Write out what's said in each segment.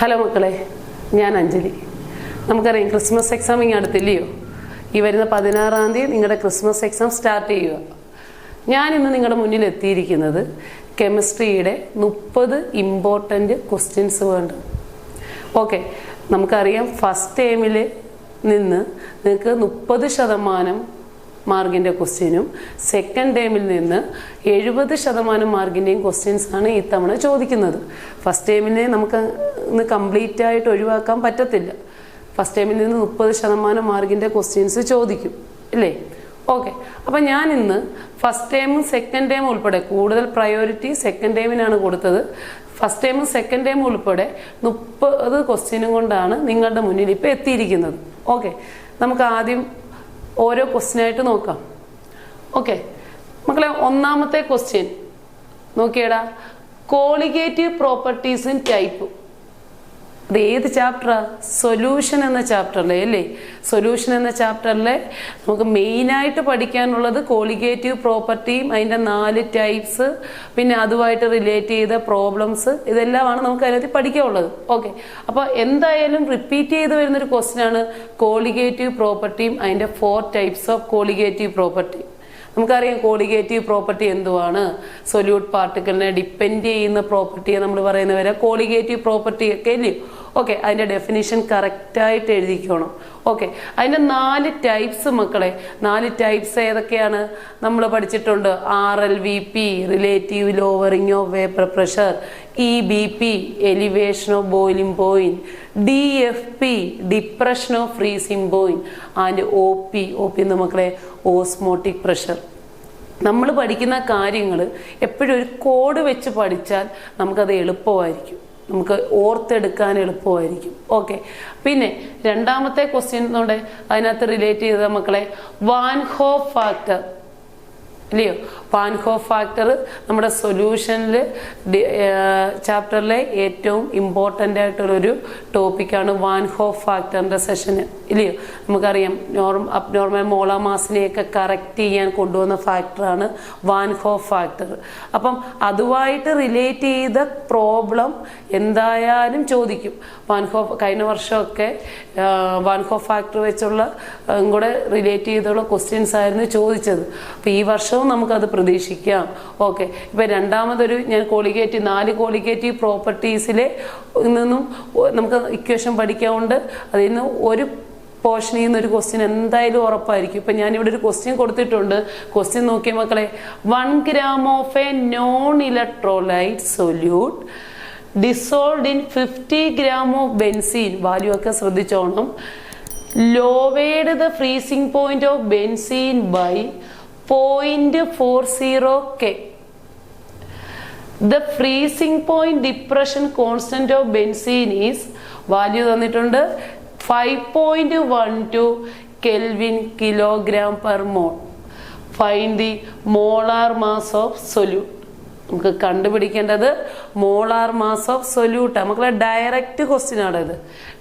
Hello മക്കളെ, ഞാൻ അഞ്ജലി. നമുക്കറിയാം ക്രിസ്മസ് എക്സാം ഇങ്ങനെ അടുത്തില്ലയോ? ഈ വരുന്ന 16-ാം തീയതി നിങ്ങളുടെ ക്രിസ്മസ് എക്സാം സ്റ്റാർട്ട് ചെയ്യുക. ഞാനിന്ന് നിങ്ങളുടെ മുന്നിൽ എത്തിയിരിക്കുന്നത് കെമിസ്ട്രിയുടെ 30 ഇമ്പോർട്ടൻ്റ് ക്വസ്റ്റ്യൻസ് വേണ്ട. ഓക്കെ, നമുക്കറിയാം ഫസ്റ്റ് ടേമിൽ നിന്ന് നിങ്ങൾക്ക് 30% മാർക്കിൻ്റെ ക്വസ്റ്റ്യനും സെക്കൻഡ് ടേമിൽ നിന്ന് 70% മാർക്കിൻ്റെയും ക്വസ്റ്റ്യൻസാണ് ഈ തവണ ചോദിക്കുന്നത്. ഫസ്റ്റ് ടേമിനെ നമുക്ക് ഇന്ന് കംപ്ലീറ്റ് ആയിട്ട് ഒഴിവാക്കാൻ പറ്റത്തില്ല. ഫസ്റ്റ് ടേമിൽ നിന്ന് 30% മാർക്കിൻ്റെ ക്വസ്റ്റ്യൻസ് ചോദിക്കും അല്ലേ? ഓക്കെ, അപ്പം ഞാൻ ഇന്ന് ഫസ്റ്റ് ടേമും സെക്കൻഡ് ടേമും ഉൾപ്പെടെ കൂടുതൽ പ്രയോറിറ്റി സെക്കൻഡ് ടേമിനാണ് കൊടുത്തത്. ഫസ്റ്റ് ടേമും സെക്കൻഡ് ടേമും ഉൾപ്പെടെ 30 ക്വസ്റ്റ്യനും കൊണ്ടാണ് നിങ്ങളുടെ മുന്നിൽ ഇപ്പോൾ എത്തിയിരിക്കുന്നത്. ഓക്കെ, നമുക്ക് ആദ്യം ഓരോ ക്വസ്റ്റ്യനായിട്ട് നോക്കാം. ഓക്കെ മക്കളെ, ഒന്നാമത്തെ ക്വസ്റ്റ്യൻ നോക്കിയടാ, കോളിഗേറ്റീവ് പ്രോപ്പർട്ടീസ് ഇൻ ടൈപ്പ്. അത് ഏത് ചാപ്റ്ററാ? സൊല്യൂഷൻ എന്ന ചാപ്റ്ററിലെ അല്ലേ? സൊല്യൂഷൻ എന്ന ചാപ്റ്ററിലെ നമുക്ക് മെയിനായിട്ട് പഠിക്കാനുള്ളത് കോളിഗേറ്റീവ് പ്രോപ്പർട്ടിയും അതിൻ്റെ 4 ടൈപ്സ്, പിന്നെ അതുമായിട്ട് റിലേറ്റ് ചെയ്ത പ്രോബ്ലംസ്, ഇതെല്ലാമാണ് നമുക്ക് അതിനകത്ത് പഠിക്കാനുള്ളത്. ഓക്കെ, അപ്പോൾ എന്തായാലും റിപ്പീറ്റ് ചെയ്ത് വരുന്നൊരു ക്വസ്റ്റ്യനാണ് കോളിഗേറ്റീവ് പ്രോപ്പർട്ടിയും അതിൻ്റെ 4 ടൈപ്സ് ഓഫ് കോളിഗേറ്റീവ് പ്രോപ്പർട്ടി. നമുക്കറിയാം കോളിഗേറ്റീവ് പ്രോപ്പർട്ടി എന്തുവാണ്? സൊല്യൂട്ട് പാർട്ടിക്കിളിനെ ഡിപ്പെൻഡ് ചെയ്യുന്ന പ്രോപ്പർട്ടിയെ നമ്മൾ പറയുന്നവരെ കോളിഗേറ്റീവ് പ്രോപ്പർട്ടി ഒക്കെ അല്ലേ? ഓക്കെ, അതിൻ്റെ ഡെഫിനിഷൻ കറക്റ്റായിട്ട് എഴുതിക്കണം. ഓക്കെ, അതിൻ്റെ 4 ടൈപ്സ് മക്കളെ, 4 ടൈപ്സ് ഏതൊക്കെയാണ് നമ്മൾ പഠിച്ചിട്ടുണ്ട്? RLVP relative lowering of vapour pressure, EBP elevation of boiling point, DFP depression of freezing point, and OP എന്ന് മക്കളെ ഓസ്മോട്ടിക് പ്രഷർ. നമ്മൾ പഠിക്കുന്ന കാര്യങ്ങൾ എപ്പോഴും ഒരു കോഡ് വെച്ച് പഠിച്ചാൽ നമുക്കത് എളുപ്പമായിരിക്കും, നമുക്ക് ഓർത്തെടുക്കാൻ എളുപ്പമായിരിക്കും. ഓക്കെ, പിന്നെ രണ്ടാമത്തെ ക്വസ്റ്റ്യൻ എന്നുണ്ട് അതിനകത്ത് റിലേറ്റ് ചെയ്ത മക്കളെ വാൻ ഹോഫ് ഫാക്ടർ ഇല്ലയോ? വാൻ ഹോഫ് ഫാക്ടർ നമ്മുടെ സൊല്യൂഷനിൽ ചാപ്റ്ററിലെ ഏറ്റവും ഇമ്പോർട്ടൻ്റ് ആയിട്ടുള്ളൊരു ടോപ്പിക്കാണ് വാൻ ഹോഫ് ഫാക്ടറിൻ്റെ സെഷന് ഇല്ലയോ? നമുക്കറിയാം അബ്നോർമൽ മോളാർ മാസിനെയൊക്കെ കറക്റ്റ് ചെയ്യാൻ കൊണ്ടുവന്ന ഫാക്ടറാണ് വാൻ ഹോഫ് ഫാക്ടർ. അപ്പം അതുമായിട്ട് റിലേറ്റ് ചെയ്ത പ്രോബ്ലം എന്തായാലും ചോദിക്കും. കഴിഞ്ഞ വർഷമൊക്കെ വാൻ ഹോഫ് ഫാക്ടർ വെച്ചുള്ള കൂടെ റിലേറ്റ് ചെയ്തുള്ള ക്വസ്റ്റ്യൻസ് ആയിരുന്നു ചോദിച്ചത്. അപ്പോൾ ഈ വർഷവും നമുക്കത് പ്രതീക്ഷിക്കാം. ഓക്കെ, ഇപ്പം രണ്ടാമതൊരു ഞാൻ 4 കോളിഗേറ്റീവ് പ്രോപ്പർട്ടീസിലെ നിന്നും നമുക്ക് ഇക്വേഷൻ പഠിക്കാറുണ്ട്. അതിൽ നിന്ന് ഒരു പോർഷനിൽ നിന്ന് ഒരു ക്വസ്റ്റ്യൻ എന്തായാലും ഉറപ്പായിരിക്കും. ഇപ്പം ഞാനിവിടെ ഒരു ക്വസ്റ്റ്യൻ കൊടുത്തിട്ടുണ്ട്. ക്വസ്റ്റ്യൻ നോക്കിയ മക്കളെ, 1 gram of a non electrolyte solute dissolved in 50 gram of benzene. Value ഒക്കെ ശ്രദ്ധിച്ചോണം. Lowered the freezing point of benzene by 0.40 K. The freezing point depression constant of benzene is value തന്നിട്ടുണ്ട് 5.12 Kelvin kg/mole. Find the molar mass of solute. നമുക്ക് കണ്ടുപിടിക്കേണ്ടത് molar mass of solute. നമുക്ക് direct question ആണ് ഇത്.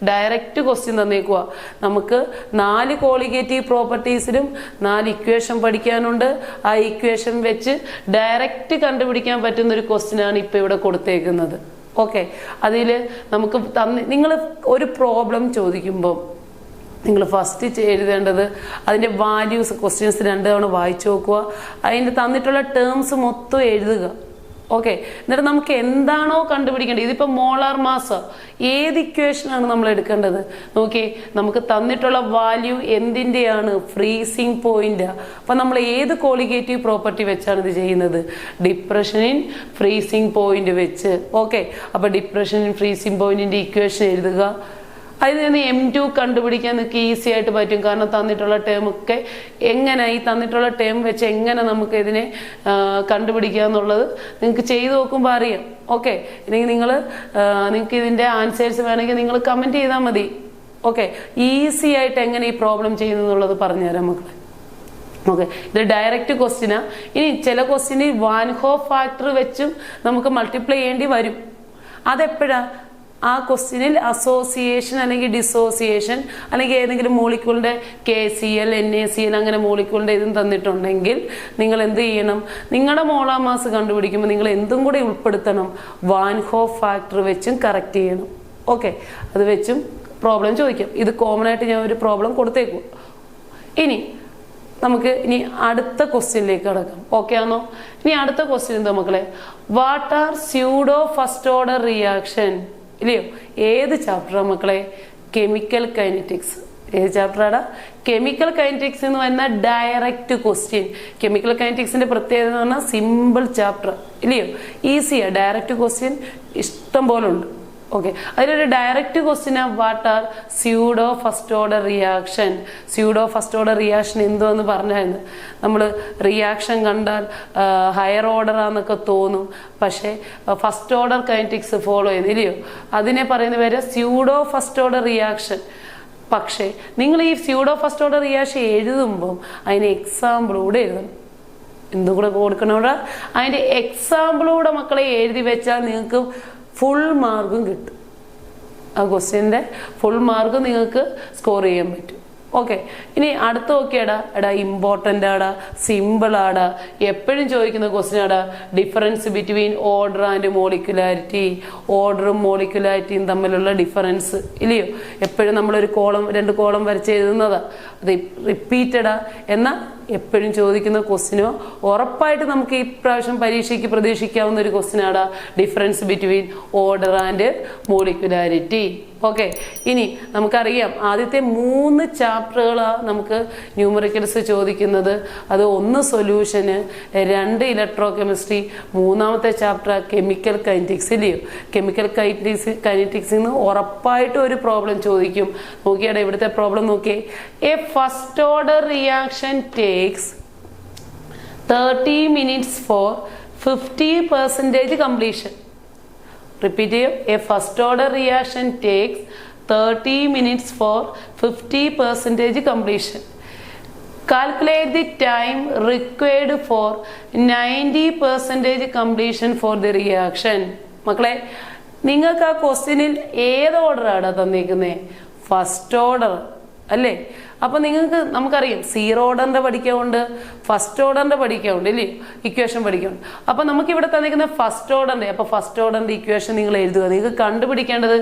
Direct question തന്നേക്കുക. നമുക്ക് 4 colligative പ്രോപ്പർട്ടീസിലും 4 equation പഠിക്കാനുണ്ട്. ആ ഇക്വേഷൻ വെച്ച് ഡയറക്റ്റ് കണ്ടുപിടിക്കാൻ പറ്റുന്ന ഒരു ക്വസ്റ്റ്യൻ ആണ് ഇപ്പം ഇവിടെ കൊടുത്തേക്കുന്നത്. ഓക്കെ, അതിൽ നമുക്ക് നിങ്ങൾ ഒരു പ്രോബ്ലം ചോദിക്കുമ്പോൾ നിങ്ങൾ ഫസ്റ്റ് എഴുതേണ്ടത് അതിൻ്റെ വാല്യൂസ്, ക്വസ്റ്റ്യൻസ് 2 തവണ വായിച്ചു നോക്കുക. അതിൻ്റെ തന്നിട്ടുള്ള ടേംസ് മൊത്തം എഴുതുക. ഓക്കെ, എന്നിട്ട് നമുക്ക് എന്താണോ കണ്ടുപിടിക്കേണ്ടത്, ഇതിപ്പോൾ മോളാർ മാസ് ഏത് ഇക്വേഷനാണ് നമ്മൾ എടുക്കേണ്ടത്? നോക്കിയേ, നമുക്ക് തന്നിട്ടുള്ള വാല്യൂ എന്തിൻ്റെയാണ്? Freezing point. അപ്പം നമ്മൾ ഏത് കോളിഗേറ്റീവ് പ്രോപ്പർട്ടി വെച്ചാണ് ഇത് ചെയ്യുന്നത്? ഡിപ്രഷൻ ഇൻ ഫ്രീസിംഗ് പോയിന്റ് വെച്ച്. ഓക്കെ, അപ്പോൾ ഡിപ്രഷൻ ഇൻ ഫ്രീസിംഗ് പോയിന്റിൻ്റെ ഇക്വേഷൻ എഴുതുക. അതിൽ നിന്ന് M2 കണ്ടുപിടിക്കാൻ നിങ്ങൾക്ക് ഈസി ആയിട്ട് പറ്റും. കാരണം തന്നിട്ടുള്ള ടേം ഒക്കെ എങ്ങനെ, ഈ തന്നിട്ടുള്ള ടേം വെച്ച് എങ്ങനെ നമുക്ക് ഇതിനെ കണ്ടുപിടിക്കുക എന്നുള്ളത് നിങ്ങൾക്ക് ചെയ്ത് നോക്കുമ്പോൾ അറിയാം. ഓക്കെ, ഇല്ലെങ്കിൽ നിങ്ങൾക്ക് ഇതിൻ്റെ ആൻസേഴ്സ് വേണമെങ്കിൽ നിങ്ങൾ കമൻറ്റ് ചെയ്താൽ മതി. ഓക്കെ, ഈസി ആയിട്ട് എങ്ങനെ ഈ പ്രോബ്ലം ചെയ്യുന്നുള്ളത് പറഞ്ഞുതരാം മക്കളെ. ഓക്കെ, ഇത് ഡയറക്റ്റ് ക്വസ്റ്റ്യനാ. ഇനി ചില ക്വസ്റ്റ്യന് വാൻ ഹോഫ് ഫാക്ടർ വെച്ചും നമുക്ക് മൾട്ടിപ്ലൈ ചെയ്യേണ്ടി വരും. അതെപ്പോഴാ? ആ ക്വസ്റ്റ്യനിൽ അസോസിയേഷൻ അല്ലെങ്കിൽ ഡിസോസിയേഷൻ അല്ലെങ്കിൽ ഏതെങ്കിലും മോളിക്യൂളിൻ്റെ KCl NaCl അങ്ങനെ മോളിക്യൂളിൻ്റെ ഇതും തന്നിട്ടുണ്ടെങ്കിൽ നിങ്ങൾ എന്ത് ചെയ്യണം? നിങ്ങളുടെ മോളാർ മാസ് കണ്ടുപിടിക്കുമ്പോൾ നിങ്ങൾ എന്തും കൂടെ ഉൾപ്പെടുത്തണം? വാൻ ഹോഫ് ഫാക്ടർ വെച്ചും കറക്റ്റ് ചെയ്യണം. ഓക്കെ, അത് വെച്ചും പ്രോബ്ലം ചോദിക്കാം. ഇത് കോമൺ ആയിട്ട് ഞാൻ ഒരു പ്രോബ്ലം കൊടുത്തേക്കും. ഇനി നമുക്ക് അടുത്ത ക്വസ്റ്റ്യനിലേക്ക് കടക്കാം. ഓക്കെ ആണോ? ഇനി അടുത്ത ക്വസ്റ്റ്യൻ എന്താ മക്കളെ? What are pseudo first order reaction? ഇല്ലയോ? ഏത് ചാപ്റ്ററാ മക്കളെ? Chemical kinetics. ഏത് ചാപ്റ്ററാടാ? കെമിക്കൽ കൈനറ്റിക്സ് എന്ന് പറയുന്ന ഡയറക്റ്റ് ക്വസ്റ്റ്യൻ. കെമിക്കൽ കൈനറ്റിക്സിന്റെ പ്രത്യേകത എന്ന് പറഞ്ഞാൽ സിമ്പിൾ ചാപ്റ്റർ, ഇല്ലയോ? ഈസിയാ. ഡയറക്റ്റ് ക്വസ്റ്റ്യൻ ഇഷ്ടം പോലെ ഉണ്ട്. ഓക്കെ, അതിലൊരു direct question what are pseudo first order reaction? Pseudo first order reaction എന്തോന്ന് പറഞ്ഞായിരുന്നു. നമ്മൾ റിയാക്ഷൻ കണ്ടാൽ ഹയർ ഓർഡർ ആണെന്നൊക്കെ തോന്നും, പക്ഷേ ഫസ്റ്റ് ഓർഡർ കൈനറ്റിക്സ് ഫോളോ ചെയ്യുന്നില്ലയോ? അതിനെ പറയുന്ന പേര് സ്യൂഡോ ഫസ്റ്റ് ഓർഡർ റിയാക്ഷൻ. പക്ഷേ നിങ്ങൾ ഈ സ്യൂഡോ ഫസ്റ്റ് ഓർഡർ റിയാക്ഷൻ എഴുതുമ്പം അതിന് എക്സാമ്പിളൂടെ എഴുതണം. എന്തും കൂടെ കൊടുക്കണോടെ അതിൻ്റെ എക്സാമ്പിളൂടെ മക്കളെ എഴുതി വെച്ചാൽ നിങ്ങൾക്ക് ഫുൾ മാർക്കും കിട്ടും. ആ ക്വസ്റ്റ്യൻ്റെ ഫുൾ മാർക്ക് നിങ്ങൾക്ക് സ്കോർ ചെയ്യാൻ പറ്റും. ഓക്കെ, ഇനി അടുത്ത് നോക്കിയാടാ ഇമ്പോർട്ടൻ്റ് ആടാ, സിമ്പിൾ ആടാ, എപ്പോഴും ചോദിക്കുന്ന ക്വസ്റ്റ്യൻ ആടാ difference between order and molecularity. ഓർഡറും മോളിക്കുലാരിറ്റിയും തമ്മിലുള്ള ഡിഫറൻസ്, ഇല്ലയോ? എപ്പോഴും നമ്മളൊരു രണ്ട് കോളം വരച്ച് എഴുതുന്നതാ. അത് റിപ്പീറ്റഡാ, എന്നാൽ എപ്പോഴും ചോദിക്കുന്ന ക്വസ്റ്റ്യനോ ഉറപ്പായിട്ട് നമുക്ക് ഈ പ്രാവശ്യം പരീക്ഷയ്ക്ക് പ്രതീക്ഷിക്കാവുന്ന ഒരു ക്വസ്റ്റ്യൻ ആടാ difference between order and molecularity. Okay, ഇനി നമുക്കറിയാം ആദ്യത്തെ 3 ചാപ്റ്ററുകളാണ് നമുക്ക് ന്യൂമറിക്കൽസ് ചോദിക്കുന്നത്. അത് 1 സൊല്യൂഷന്, 2 ഇലക്ട്രോ കെമിസ്ട്രി, 3ാമത്തെ ചാപ്റ്റർ കെമിക്കൽ കൈനറ്റിക്സ്, ഇല്ലയോ? കെമിക്കൽ കൈനറ്റിക്സിൽ നിന്ന് ഉറപ്പായിട്ടും ഒരു പ്രോബ്ലം ചോദിക്കും. നോക്കിയാടെ ഇവിടുത്തെ പ്രോബ്ലം നോക്കിയേ. A first order reaction takes 30 minutes for 50% completion. Repeat here. A first order reaction takes 30 minutes for 50% completion. Calculate the time required for 90% completion for the reaction. മക്കളെ, നിങ്ങൾക്ക് ആ ക്വസ്റ്റ്യനിൽ ഏത് ഓർഡറാണ് തന്നിരിക്കുന്നത്? ഫസ്റ്റ് ഓർഡർ അല്ലേ? അപ്പൊ നമുക്കറിയാം 0 ഓർഡറിന്റെ പഠിക്കാറുണ്ട്, ഫസ്റ്റ് ഓർഡറിന്റെ പഠിക്കാറുണ്ട്, ഇല്ലേ? ഇക്വേഷൻ പഠിക്കാറുണ്ട്. അപ്പൊ നമുക്ക് ഇവിടെ തന്നിരിക്കുന്ന ഫസ്റ്റ് ഓർഡറിന്റെ. അപ്പൊ ഫസ്റ്റ് ഓർഡറിന്റെ ഇക്വേഷൻ നിങ്ങൾ എഴുതുക. നിങ്ങൾക്ക് കണ്ടുപിടിക്കേണ്ടത്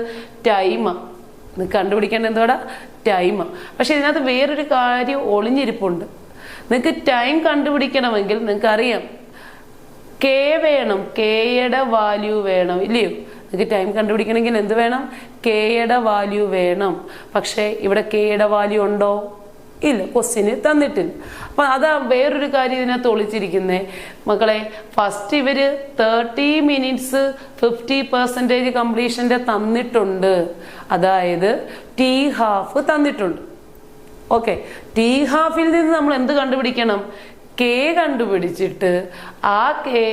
ടൈമാണ്. നിങ്ങൾക്ക് കണ്ടുപിടിക്കേണ്ടത് എന്തോടാ? ടൈമാണ്. പക്ഷെ ഇതിനകത്ത് വേറൊരു കാര്യം ഒളിഞ്ഞിരിപ്പുണ്ട്. നിങ്ങൾക്ക് ടൈം കണ്ടുപിടിക്കണമെങ്കിൽ നിങ്ങൾക്ക് അറിയാം കെ വേണം, കെയുടെ വാല്യൂ വേണം, ഇല്ലയോ? നിങ്ങൾക്ക് ടൈം കണ്ടുപിടിക്കണമെങ്കിൽ എന്ത് വേണം? കെയുടെ വാല്യൂ വേണം. പക്ഷേ ഇവിടെ കെയുടെ വാല്യൂ ഉണ്ടോ? ഇല്ല, ക്വസ്റ്റ്യന് തന്നിട്ടില്ല. അപ്പൊ അതാ വേറൊരു കാര്യം ഇതിനകത്ത് ഒളിച്ചിരിക്കുന്നേ മക്കളെ. ഫസ്റ്റ് ഇവര് 30 minutes 50% കംപ്ലീഷന്റെ തന്നിട്ടുണ്ട്. അതായത് T½ തന്നിട്ടുണ്ട്. ഓക്കെ, T½ നിന്ന് നമ്മൾ എന്ത് കണ്ടുപിടിക്കണം? കെ കണ്ടുപിടിച്ചിട്ട് ആ കെ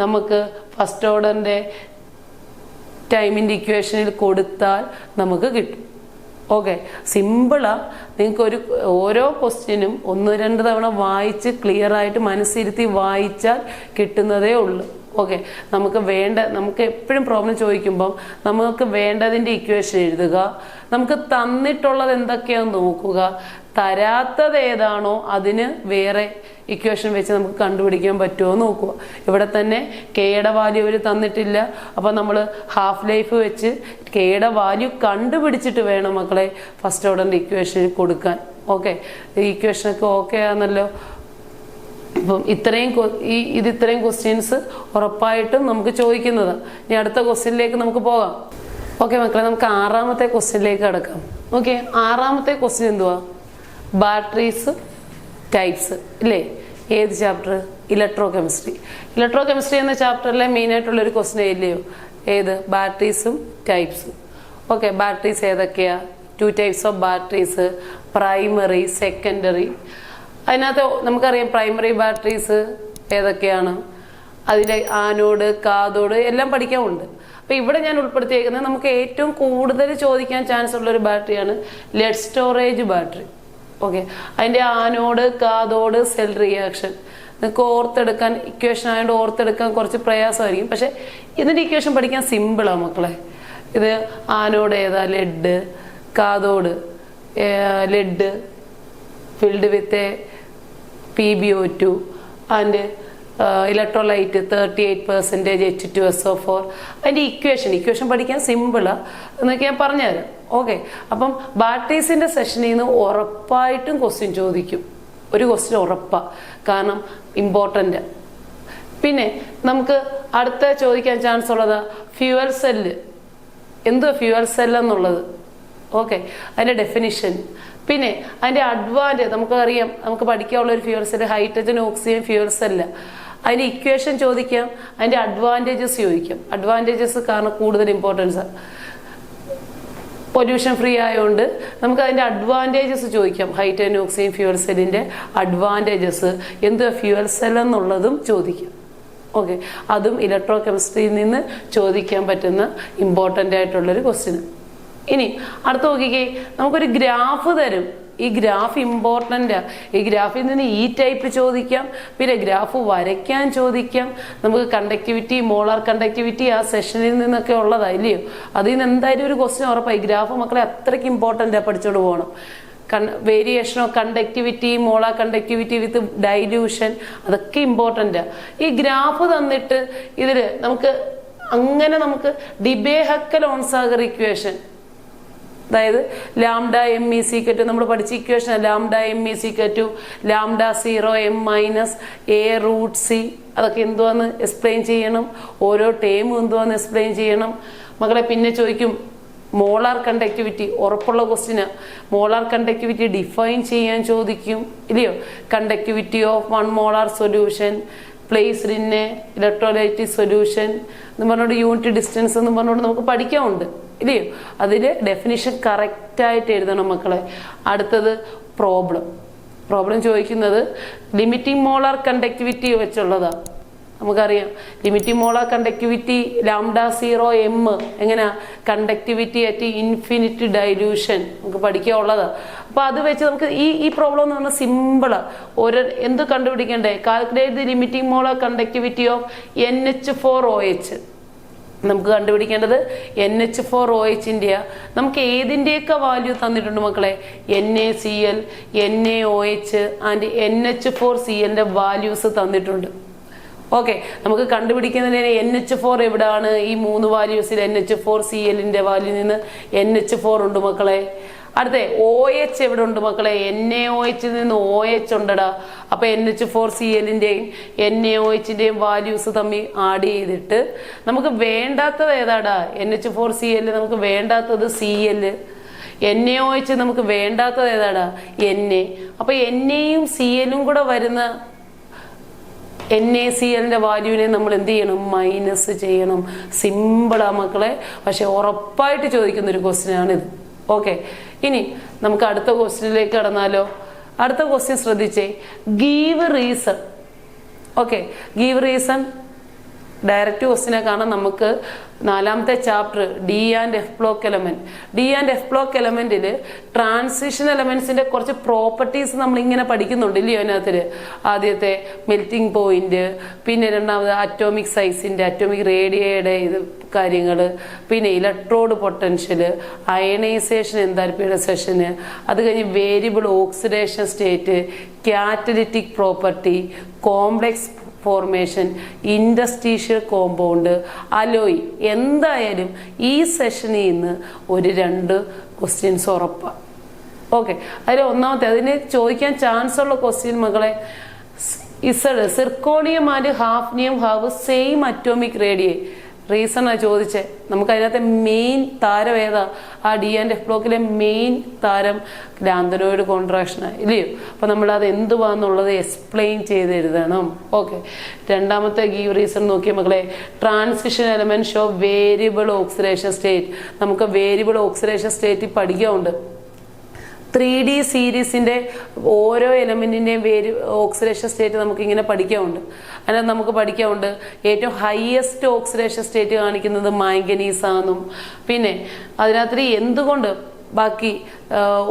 നമുക്ക് ഫസ്റ്റ് ഓർഡറിന്റെ ടൈമിന്റെ ഇക്വേഷനിൽ കൊടുത്താൽ നമുക്ക് കിട്ടും. ഓക്കെ, സിമ്പിളാ. നിങ്ങൾക്ക് ഓരോ ക്വസ്റ്റ്യനും 1-2 തവണ വായിച്ച് ക്ലിയർ ആയിട്ട് മനസ്സിരുത്തി വായിച്ചാൽ കിട്ടുന്നതേ ഉള്ളൂ. ഓക്കെ, നമുക്ക് എപ്പോഴും പ്രോബ്ലം ചോദിക്കുമ്പം നമുക്ക് വേണ്ടതിൻ്റെ ഇക്വേഷൻ എഴുതുക. നമുക്ക് തന്നിട്ടുള്ളത് എന്തൊക്കെയാണെന്ന് നോക്കുക. തരാത്തത് ഏതാണോ അതിന് വേറെ ഇക്വേഷൻ വെച്ച് നമുക്ക് കണ്ടുപിടിക്കാൻ പറ്റുമോ നോക്കുക. ഇവിടെ തന്നെ കെയുടെ വാല്യൂ അവർ തന്നിട്ടില്ല. അപ്പം നമ്മൾ ഹാഫ് ലൈഫ് വെച്ച് കെയുടെ വാല്യൂ കണ്ടുപിടിച്ചിട്ട് വേണം മക്കളെ ഫസ്റ്റ് ഓർഡറിൻ്റെ ഇക്വേഷൻ കൊടുക്കാൻ. ഓക്കെ, ഈ ഇക്വേഷനൊക്കെ ഓക്കെ ആണല്ലോ. അപ്പം ഇത്രയും ക്വസ്റ്റ്യൻസ് ഉറപ്പായിട്ടും നമുക്ക് ചോദിക്കുന്നതാണ്. ഇനി അടുത്ത ക്വസ്റ്റ്യനിലേക്ക് നമുക്ക് പോകാം. ഓക്കെ മക്കളെ, നമുക്ക് 6ാമത്തെ ക്വസ്റ്റ്യനിലേക്ക് കടക്കാം. ഓക്കെ, 6ാമത്തെ ക്വസ്റ്റ്യൻ എന്തുവാ? ബാറ്ററീസ് ടൈപ്സ്, ഇല്ലേ? ഏത് chapter? Electro chemistry. Electro chemistry എന്ന ചാപ്റ്ററിലെ മെയിനായിട്ടുള്ളൊരു ക്വസ്റ്റ്യൻ ഇല്ലയോ? ഏത്? ബാറ്ററീസും ടൈപ്സും. ഓക്കെ, ബാറ്ററീസ് ഏതൊക്കെയാ? 2 types of batteries, primary, secondary. അതിനകത്ത് നമുക്കറിയാം പ്രൈമറി ബാറ്ററീസ് ഏതൊക്കെയാണ്, അതിലെ ആനോഡ്, കാഥോഡ് എല്ലാം പഠിക്കാനുണ്ട്. അപ്പം ഇവിടെ ഞാൻ ഉൾപ്പെടുത്തിയേക്കുന്നത് നമുക്ക് ഏറ്റവും കൂടുതൽ ചോദിക്കാൻ ചാൻസ് ഉള്ളൊരു ബാറ്ററിയാണ് ലെഡ് സ്റ്റോറേജ് ബാറ്ററി. ഓക്കെ, അതിൻ്റെ ആനോഡ്, കാഥോഡ്, സെൽ റിയാക്ഷൻ നിങ്ങൾക്ക് ഓർത്തെടുക്കാൻ, ഇക്വേഷൻ ആയതുകൊണ്ട് ഓർത്തെടുക്കാൻ കുറച്ച് പ്രയാസമായിരിക്കും. പക്ഷെ ഇതിൻ്റെ ഇക്വേഷൻ പഠിക്കാൻ സിമ്പിളാണ് മക്കളെ. ഇത് ആനോഡ് ഏതാ? Lead. Cathode lead filled with PbO2 and electrolyte 38% H2SO4. അതിൻ്റെ ഇക്വേഷൻ പഠിക്കാൻ സിമ്പിളാണ് എന്നൊക്കെ ഞാൻ പറഞ്ഞുതരാം. ഓക്കെ, അപ്പം ബാറ്ററീസിൻ്റെ സെഷനിൽ നിന്ന് ഉറപ്പായിട്ടും ക്വസ്റ്റ്യൻ ചോദിക്കും. ഒരു ക്വസ്റ്റ്യൻ ഉറപ്പാണ്, കാരണം ഇമ്പോർട്ടൻ്റ്. പിന്നെ നമുക്ക് അടുത്ത ചോദിക്കാൻ ചാൻസ് ഉള്ളത് ഫ്യൂവൽ സെല്ല്. എന്തുവാ ഫ്യൂവൽ സെല്ല് എന്നുള്ളത്? ഓക്കെ, അതിൻ്റെ ഡെഫിനിഷൻ. പിന്നെ അതിൻ്റെ അഡ്വാൻറ്റേജ് നമുക്കറിയാം, നമുക്ക് പഠിക്കാനുള്ള ഒരു fuel cell hydrogen oxygen fuel cell. അതിൻ്റെ ഇക്വേഷൻ ചോദിക്കാം, അതിൻ്റെ അഡ്വാൻറ്റേജസ് ചോദിക്കാം. അഡ്വാൻറ്റേജസ് കാരണം കൂടുതൽ ഇമ്പോർട്ടൻസ്, പൊല്യൂഷൻ ഫ്രീ ആയതുകൊണ്ട് നമുക്ക് അതിൻ്റെ അഡ്വാൻറ്റേജസ് ചോദിക്കാം. ഹൈഡ്രജൻ ഓക്സിജൻ ഫ്യൂവൽ സെല്ലിൻ്റെ അഡ്വാൻറ്റേജസ്, എന്തുവാ ഫ്യൂവൽ സെൽ എന്നുള്ളതും ചോദിക്കാം. ഓക്കെ, അതും ഇലക്ട്രോ കെമിസ്ട്രിയിൽ നിന്ന് ചോദിക്കാൻ പറ്റുന്ന ഇമ്പോർട്ടൻ്റ് ആയിട്ടുള്ളൊരു ക്വസ്റ്റ്യൻ. ഇനി അടുത്ത് നോക്കിക്കേ, നമുക്കൊരു ഗ്രാഫ് തരും. ഈ ഗ്രാഫ് ഇമ്പോർട്ടൻ്റാണ്. ഈ ഗ്രാഫിൽ നിന്ന് ഈ ടൈപ്പ് ചോദിക്കാം, പിന്നെ ഗ്രാഫ് വരയ്ക്കാൻ ചോദിക്കാം. നമുക്ക് കണ്ടക്ടിവിറ്റി, മോളാർ കണ്ടക്ടിവിറ്റി ആ സെഷനിൽ നിന്നൊക്കെ ഉള്ളതായില്ലയോ, അതിൽ നിന്ന് എന്തായാലും ഒരു ക്വസ്റ്റ്യൻ ഉറപ്പായി. ഗ്രാഫ് മക്കളെ അത്രയ്ക്ക് ഇമ്പോർട്ടൻ്റാണ്, പഠിച്ചോണ്ട് പോകണം. Variation of conductivity, molar conductivity with dilution, അതൊക്കെ ഇമ്പോർട്ടൻ്റാണ്. ഈ ഗ്രാഫ് തന്നിട്ട് ഇതിൽ നമുക്ക് ഡിബേ-ഹക്കൽ-ഓൺസാഗർ ഇക്വേഷൻ, അതായത് lambda M is equal to, നമ്മൾ പഠിച്ച equation lambda M is equal to lambda 0 m minus a√c. അതൊക്കെ എന്തുവാന്ന് എക്സ്പ്ലെയിൻ ചെയ്യണം. ഓരോ ടേമും എന്തുവാന്ന് എക്സ്പ്ലെയിൻ ചെയ്യണം മക്കളെ. പിന്നെ ചോദിക്കും മോളാർ കണ്ടക്ടിവിറ്റി, ഉറപ്പുള്ള ക്വസ്റ്റിന്. മോളാർ കണ്ടക്ടിവിറ്റി ഡിഫൈൻ ചെയ്യാൻ ചോദിക്കും, ഇല്ലയോ? Conductivity of 1 molar solution placed in A electrolytic solution എന്ന് പറഞ്ഞുകൊണ്ട് യൂണിറ്റ് ഡിസ്റ്റൻസ് എന്ന് പറഞ്ഞുകൊണ്ട് നമുക്ക് പഠിക്കാനുണ്ട്, ഇല്ലയോ? അതിൻ്റെ ഡെഫിനിഷൻ കറക്റ്റായിട്ട് എഴുതണം മക്കളെ. അടുത്തത് പ്രോബ്ലം ചോദിക്കുന്നത് ലിമിറ്റിംഗ് മോളാർ കണ്ടക്ടിവിറ്റി വെച്ചുള്ളതാണ്. നമുക്കറിയാം limiting molar conductivity lambda 0 m എങ്ങനെയാ, കണ്ടക്ടിവിറ്റി അറ്റ് ഇൻഫിനിറ്റ് ഡൈല്യൂഷൻ നമുക്ക് പഠിക്കാനുള്ളതാണ്. അപ്പൊ അത് വെച്ച് നമുക്ക് ഈ പ്രോബ്ലം എന്ന് പറഞ്ഞാൽ സിമ്പിളാണ്. എന്ത് കണ്ടുപിടിക്കണ്ടേ? Calculate the limiting molar conductivity of NH4OH. നമുക്ക് കണ്ടുപിടിക്കേണ്ടത് NH4OH-ൻ്റെ. നമുക്ക് ഏതിൻ്റെയൊക്കെ വാല്യൂ തന്നിട്ടുണ്ട് മക്കളെ? NaCl, NaOH and NH4Cl values തന്നിട്ടുണ്ട്. ഓക്കെ, നമുക്ക് കണ്ടുപിടിക്കുന്നതിന് NH4 എവിടെയാണ്? ഈ 3 വാല്യൂസിൽ NH4Cl വാല്യൂ നിന്ന് NH4 ഉണ്ട് മക്കളെ. അടുത്ത OH എവിടെ ഉണ്ട് മക്കളെ? NaOH നിന്ന് OH ഉണ്ടടാ. അപ്പൊ NH4Cl-ൻ്റെയും NaOH-ൻ്റെയും വാല്യൂസ് തമ്മിൽ ആഡ് ചെയ്തിട്ട് നമുക്ക് വേണ്ടാത്തത് ഏതാടാ? NH4Cl നമുക്ക് വേണ്ടാത്തത് Cl, NaOH നമുക്ക് വേണ്ടാത്തത് ഏതാടാ? Na. അപ്പൊ Naയും Cl-ഉം കൂടെ വരുന്ന NaCl-ൻ്റെ വാല്യൂവിനെ നമ്മൾ എന്ത് ചെയ്യണം? മൈനസ് ചെയ്യണം. സിമ്പിളാ മക്കളെ, പക്ഷെ ഉറപ്പായിട്ട് ചോദിക്കുന്ന ഒരു ക്വസ്റ്റ്യൻ ആണിത്. ഓക്കെ, ഇനി നമുക്ക് അടുത്ത ക്വസ്റ്റ്യനിലേക്ക് കടന്നാലോ? അടുത്ത ക്വസ്റ്റ്യൻ ശ്രദ്ധിച്ചേ, give reason. Okay, give reason direct ക്വസ്റ്റ്യനെ കാണാൻ നമുക്ക് 4ാമത്തെ chapter D and F block എലമെന്റിൽ ട്രാൻസിഷൻ എലമെന്റ്സിന്റെ കുറച്ച് പ്രോപ്പർട്ടീസ് നമ്മൾ ഇങ്ങനെ പഠിക്കുന്നുണ്ട്, ഇല്ലയോ? അതിനകത്ത് ആദ്യത്തെ മെൽറ്റിംഗ് പോയിന്റ്, പിന്നെ രണ്ടാമത് അറ്റോമിക് സൈസിന്റെ, അറ്റോമിക് റേഡിയയുടെ കാര്യങ്ങൾ, പിന്നെ ഇലക്ട്രോഡ് പൊട്ടൻഷ്യൽ, അയണൈസേഷൻ എൻതാൽപ്പിയുടെ സെഷന്, അത് കഴിഞ്ഞ് variable oxidation state, catalytic property, complex formation, ഇൻഡസ്ട്രീഷ്യൽ compound, alloy. എന്തായാലും ഈ സെഷനിൽ നിന്ന് 1-2 ക്വസ്റ്റ്യൻസ് ഉറപ്പാണ്. ഓക്കെ, അതിൽ ഒന്നാമത്തെ അതിന് ചോദിക്കാൻ ചാൻസ് ഉള്ള ക്വസ്റ്റ്യൻ മക്കളെ, zirconium and hafnium have same atomic radii. റീസണാണ് ചോദിച്ചേ. നമുക്ക് അതിനകത്തെ മെയിൻ താരം ഏതാ? ആ ഡി ആൻഡ് എഫ് ബ്ലോക്കിലെ മെയിൻ താരം ലാന്തനോയിഡ് കോൺട്രാക്ഷനാണ്, ഇല്ലയോ? അപ്പൊ നമ്മൾ അത് എന്തുവാന്നുള്ളത് എക്സ്പ്ലെയിൻ ചെയ്ത് എഴുതണം. ഓക്കെ, രണ്ടാമത്തെ ഗീവ് റീസൺ നോക്കിയ മക്കളെ, transition element show variable oxidation state. നമുക്ക് വേരിയബിൾ ഓക്സിഡേഷൻ സ്റ്റേറ്റ് പഠിക്കാനുണ്ട്. 3D സീരീസിന്റെ ഓരോ എലമെന്റിന്റെയും ഓക്സിഡേഷൻ സ്റ്റേറ്റ് നമുക്ക് ഇങ്ങനെ പഠിക്കാനുണ്ട്. അതിനകത്ത് നമുക്ക് പഠിക്കാനുണ്ട് ഏറ്റവും ഹയസ്റ്റ് ഓക്സിഡേഷൻ സ്റ്റേറ്റ് കാണിക്കുന്നത് മാംഗനീസ് ആണെന്നും, പിന്നെ അതിനകത്ത് എന്തുകൊണ്ട് ബാക്കി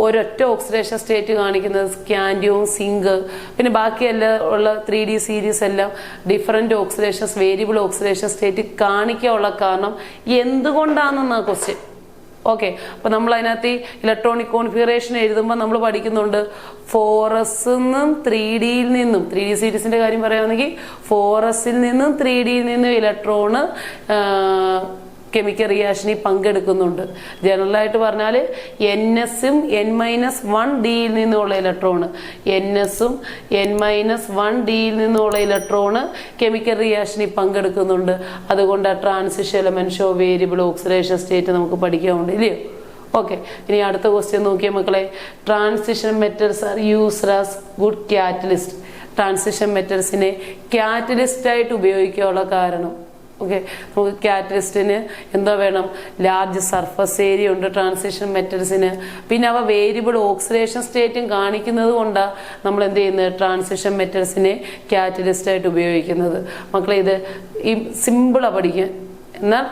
ഒരൊറ്റ ഓക്സിഡേഷൻ സ്റ്റേറ്റ് കാണിക്കുന്നത് സ്കാൻഡിയം, സിങ്ക്, പിന്നെ ബാക്കിയെല്ലാം ഉള്ള 3D സീരീസ് എല്ലാം different oxidation, variable oxidation state കാണിക്കാനുള്ള കാരണം എന്തുകൊണ്ടാണെന്നാ ക്വസ്റ്റ്യൻ. ഓക്കെ, അപ്പോൾ നമ്മൾ അതിനകത്ത് ഈ ഇലക്ട്രോണിക് കോൺഫിഗറേഷൻ എഴുതുമ്പോൾ നമ്മൾ പഠിക്കുന്നുണ്ട് 4s നിന്നും 3Dയിൽ നിന്നും 3D സീരീസിൻ്റെ കാര്യം പറയുകയാണെങ്കിൽ 4sൽ നിന്നും 3Dയിൽ നിന്നും ഇലക്ട്രോണ് കെമിക്കൽ റിയാക്ഷനിൽ പങ്കെടുക്കുന്നുണ്ട്. ജനറലായിട്ട് പറഞ്ഞാൽ NSഉം N-1Dയിൽ നിന്നുള്ള ഇലക്ട്രോണ് NSഉം N-1Dയിൽ നിന്നുള്ള ഇലക്ട്രോണ് കെമിക്കൽ റിയാക്ഷനിൽ പങ്കെടുക്കുന്നുണ്ട്. അതുകൊണ്ട് transition element show variable oxidation state നമുക്ക് പഠിക്കാറുണ്ട് ഇല്ലയോ? ഓക്കെ, ഇനി അടുത്ത ക്വസ്റ്റ്യൻ നോക്കിയ മക്കളെ. Transition metals are used as good catalyst. Transition മെറ്റൽസിനെ കാറ്റലിസ്റ്റ് ആയിട്ട് ഉപയോഗിക്കാനുള്ള കാരണം. ഓക്കെ, നമുക്ക് കാറ്റലിസ്റ്റിന് എന്താ വേണം? ലാർജ് സർഫസ് ഏരിയ ഉണ്ട് ട്രാൻസിഷൻ മെറ്റൽസിന്. പിന്നെ അവ വേരിയബിൾ ഓക്സിഡേഷൻ സ്റ്റേറ്റും കാണിക്കുന്നത് കൊണ്ടാണ് നമ്മൾ എന്ത് ചെയ്യുന്നത്? ട്രാൻസിഷൻ മെറ്റൽസിനെ കാറ്റലിസ്റ്റ് ആയിട്ട് ഉപയോഗിക്കുന്നത്. മക്കളെ ഇത് ഈ സിമ്പിളാണ് പഠിക്കാൻ. എന്നാൽ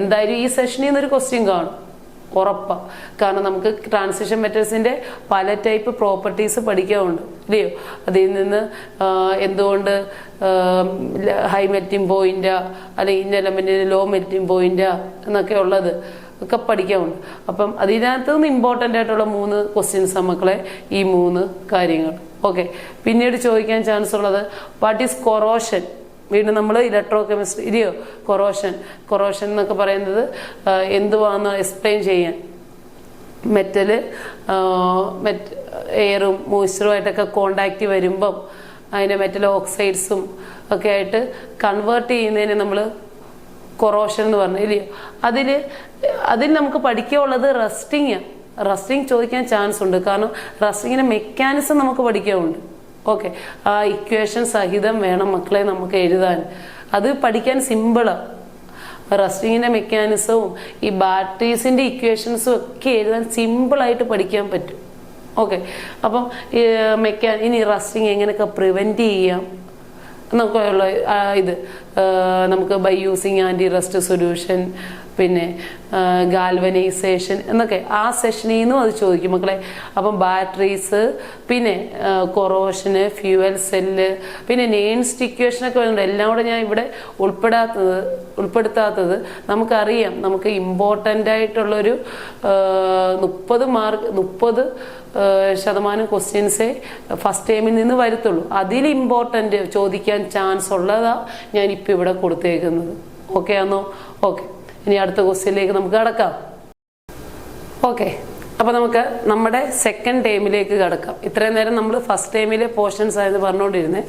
എന്തായാലും ഈ സെഷനിൽ നിന്നൊരു ക്വസ്റ്റ്യൻ കാണും ഉറപ്പാണ്. കാരണം നമുക്ക് ട്രാൻസിഷൻ മെറ്റൽസിൻ്റെ പല ടൈപ്പ് പ്രോപ്പർട്ടീസ് പഠിക്കാറുണ്ട് ഇല്ലയോ? അതിൽ നിന്ന് എന്തുകൊണ്ട് ഹൈ മെൽറ്റിംഗ് പോയിന്റാ അല്ലെങ്കിൽ ഇന്ന എലമെന്റിന് ലോ മെൽറ്റിംഗ് പോയിന്റാ എന്നൊക്കെ ഉള്ളത് ഒക്കെ പഠിക്കാറുണ്ട്. അപ്പം അതിനകത്ത് നിന്ന് ഇമ്പോർട്ടൻ്റ് ആയിട്ടുള്ള 3 ക്വസ്റ്റ്യൻസ് മക്കളെ ഈ 3 കാര്യങ്ങൾ. ഓക്കെ, പിന്നീട് ചോദിക്കാൻ ചാൻസ് ഉള്ളത് വാട്ട് ഈസ് കൊറോഷൻ. വീണ്ടും നമ്മൾ ഇലക്ട്രോ കെമിസ്ട്രി ഇല്ലയോ? കൊറോഷൻ എന്നൊക്കെ പറയുന്നത് എന്തുവാന്ന് എക്സ്പ്ലെയിൻ ചെയ്യാൻ. മെറ്റല് എയറും മോയ്സ്ചറുമായിട്ടൊക്കെ കോണ്ടാക്റ്റ് വരുമ്പം അതിൻ്റെ മെറ്റൽ ഓക്സൈഡ്സും ഒക്കെ ആയിട്ട് കൺവേർട്ട് ചെയ്യുന്നതിന് നമ്മൾ കൊറോഷൻ എന്ന് പറഞ്ഞു ഇല്ലയോ? അതിൽ നമുക്ക് പഠിക്കാനുള്ളത് റസ്റ്റിങ് ചോദിക്കാൻ ചാൻസ് ഉണ്ട്. കാരണം റസ്റ്റിങ്ങിൻ്റെ മെക്കാനിസം നമുക്ക് പഠിക്കാനുണ്ട്. ഓക്കെ, ആ ഇക്വേഷൻ സഹിതം വേണം മക്കളെ നമുക്ക് എഴുതാൻ. അത് പഠിക്കാൻ സിമ്പിളാണ്. റസ്റ്റിങ്ങിൻ്റെ മെക്കാനിസവും ഈ ബാറ്ററീസിൻ്റെ ഇക്വേഷൻസും ഒക്കെ എഴുതാൻ സിമ്പിളായിട്ട് പഠിക്കാൻ പറ്റും. ഓക്കെ, അപ്പം ഇനി റസ്റ്റിങ് എങ്ങനെയൊക്കെ പ്രിവെൻറ്റ് ചെയ്യാം എന്നൊക്കെയുള്ള ഇത് നമുക്ക് by using anti rust solution, പിന്നെ ഗാൽവനൈസേഷൻ എന്നൊക്കെ ആ സെഷനിൽ നിന്നും അത് ചോദിക്കും മക്കളെ. അപ്പം ബാറ്ററീസ്, പിന്നെ കൊറോഷന്, ഫ്യൂവൽ സെല്ല്, പിന്നെ നെയിൻസ്റ്റ് ഇക്വേഷനൊക്കെ വരുന്നുണ്ട്. എല്ലാം കൂടെ ഞാൻ ഇവിടെ ഉൾപ്പെടുത്താത്തത് നമുക്കറിയാം. നമുക്ക് ഇമ്പോർട്ടൻ്റ് ആയിട്ടുള്ളൊരു 30% ക്വസ്റ്റ്യൻസേ ഫസ്റ്റ് ടൈമിൽ നിന്ന് വരത്തുള്ളൂ. അതിൽ ഇമ്പോർട്ടൻ്റ് ചോദിക്കാൻ ചാൻസ് ഉള്ളതാ ഞാനിപ്പോൾ ഇവിടെ കൊടുത്തേക്കുന്നത്. ഓക്കെ ആണോ? ഓക്കെ, ഇനി അടുത്ത ക്വസ്റ്റ്യനിലേക്ക് നമുക്ക് കടക്കാം. ഓക്കെ, അപ്പോൾ നമുക്ക് നമ്മുടെ സെക്കൻഡ് ടൈമിലേക്ക് കടക്കാം. ഇത്രയും നേരം നമ്മൾ ഫസ്റ്റ് ടൈമിലെ പോർഷൻസ് ആയിരുന്നു പറഞ്ഞുകൊണ്ടിരുന്നത്.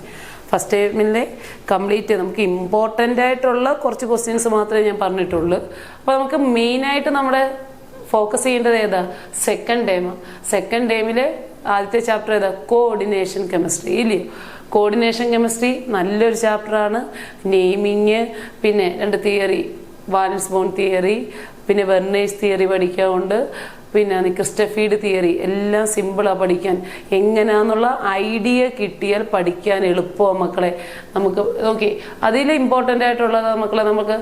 ഫസ്റ്റ് ടൈമിലെ കംപ്ലീറ്റ് നമുക്ക് ഇമ്പോർട്ടൻ്റ് ആയിട്ടുള്ള കുറച്ച് ക്വസ്റ്റ്യൻസ് മാത്രമേ ഞാൻ പറഞ്ഞിട്ടുള്ളൂ. അപ്പോൾ നമുക്ക് മെയിനായിട്ട് നമ്മുടെ ഫോക്കസ് ചെയ്യേണ്ടത് ഏതാ? സെക്കൻഡ് ടൈമാണ്. സെക്കൻഡ് ടൈമിലെ ആദ്യത്തെ ചാപ്റ്റർ ഏതാ? കോർഡിനേഷൻ കെമിസ്ട്രി ഇല്ലയോ? കോർഡിനേഷൻ കെമിസ്ട്രി നല്ലൊരു ചാപ്റ്ററാണ്. നെയിമിങ്, പിന്നെ 2 തിയറി, വാലൻസ് ബോണ്ട് തിയറി, പിന്നെ വെർണേഴ്സ് തിയറി പഠിക്കാറുണ്ട്, പിന്നെ ക്രിസ്റ്റഫീഡ് തിയറി. എല്ലാം സിമ്പിളാണ് പഠിക്കാൻ. എങ്ങനെയാണെന്നുള്ള ഐഡിയ കിട്ടിയാൽ പഠിക്കാൻ എളുപ്പമാണ് മക്കളെ. നമുക്ക് ഓക്കെ, അതിൽ ഇമ്പോർട്ടൻ്റ് ആയിട്ടുള്ളത് മക്കളെ നമുക്ക്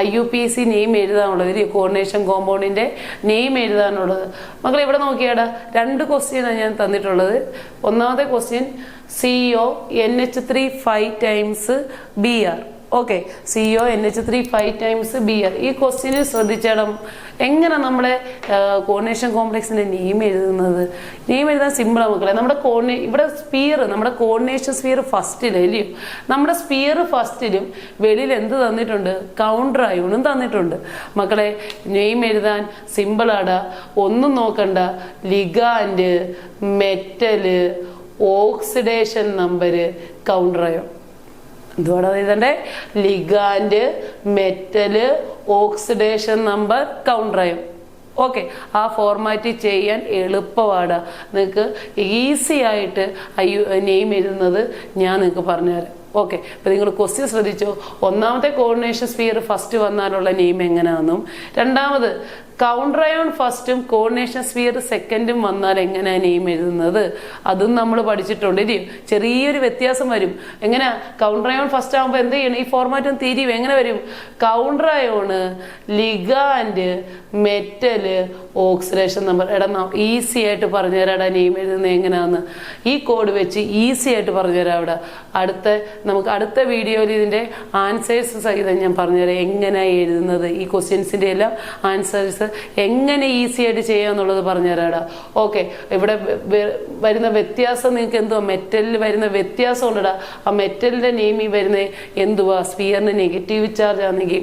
IUPAC നെയിം എഴുതാനുള്ളത്, കോർഡിനേഷൻ കോമ്പൗണ്ടിൻ്റെ നെയിം എഴുതാനുള്ളത്. മക്കളെ ഇവിടെ നോക്കിയാടാ 2 ക്വസ്റ്റ്യനാണ് ഞാൻ തന്നിട്ടുള്ളത്. ഒന്നാമത്തെ question CONH3 5 times BR. Okay, CONH3 5 times BR. ഈ ക്വസ്റ്റ്യന് ശ്രദ്ധിച്ചേണം. എങ്ങനെ നമ്മളെ കോർഡിനേഷൻ കോംപ്ലക്സിന്റെ നെയിം എഴുതുന്നത്? നെയിം എഴുതാൻ സിമ്പിളാണ് മക്കളെ. ഇവിടെ നമ്മുടെ കോർഡിനേഷൻ സ്ഫിയർ ഫസ്റ്റിലല്ലയോ? നമ്മുടെ സ്ഫിയർ ഫസ്റ്റിലും വെളിയിൽ എന്ത് തന്നിട്ടുണ്ട്? കൗണ്ടർ അയോണും തന്നിട്ടുണ്ട് മക്കളെ. നെയിം എഴുതാൻ സിമ്പിളാടാ. ഒന്നും നോക്കണ്ട. Ligand, metal, oxidation number, counter ion. എന്തുവാണ് എഴുതണ്ടേ? Ligand, metal, oxidation number, counter ion. Okay, ആ ഫോർമാറ്റ് ചെയ്യാൻ എളുപ്പമാണ്. നിങ്ങൾക്ക് ഈസി ആയിട്ട് നെയിം എഴുതുന്നത് ഞാൻ നിങ്ങൾക്ക് പറഞ്ഞുതരാം. ഓക്കെ, അപ്പോൾ നിങ്ങൾ ക്വസ്റ്റ്യൻ ശ്രദ്ധിച്ചോ. ഒന്നാമത്തെ കോർഡിനേഷൻ സ്ഫിയർ ഫസ്റ്റ് വന്നാലുള്ള നെയിം എങ്ങനെയാണെന്നും, രണ്ടാമത് കൗണ്ടർ അയോൺ ഫസ്റ്റും കോർഡിനേഷൻ സ്ഫിയർ സെക്കൻഡും വന്നാൽ എങ്ങനെയാണ് നെയിം എഴുതുന്നത് അതും നമ്മൾ പഠിച്ചിട്ടുണ്ട് ഇല്ലയോ? ചെറിയൊരു വ്യത്യാസം വരും. എങ്ങനെയാ? കൗണ്ടർ അയോൺ ഫസ്റ്റ് ആകുമ്പോൾ എന്ത് ചെയ്യണം? ഈ ഫോർമാറ്റും തിരിയും. എങ്ങനെ വരും? Counter ion, ligand, metal, oxidation number. എടാ ഈസി ആയിട്ട് പറഞ്ഞുതരാടാ നെയിം എഴുതുന്നത് എങ്ങനെയാന്ന്. ഈ കോഡ് വെച്ച് ഈസി ആയിട്ട് പറഞ്ഞുതരാം. അവിടെ നമുക്ക് അടുത്ത വീഡിയോയിൽ ഇതിൻ്റെ ആൻസേഴ്സ് സഹിതം ഞാൻ പറഞ്ഞുതരാം എങ്ങനെയാണ് എഴുതുന്നത്. ഈ ക്വസ്റ്റ്യൻസിൻ്റെ എല്ലാം ആൻസേഴ്സ് എങ്ങനെ ഈസി ആയിട്ട് ചെയ്യാന്നുള്ളത് പറഞ്ഞുതരാടാ. ഓക്കെ, ഇവിടെ വരുന്ന വ്യത്യാസം നിങ്ങൾക്ക് എന്തുവാ, മെറ്റലിൽ വരുന്ന വ്യത്യാസം ഉണ്ടടാ. ആ മെറ്റലിന്റെ നെയിമിൽ വരുന്ന എന്തുവാ, സ്ഫിയറിന് നെഗറ്റീവ് ചാർജ് ആണെങ്കിൽ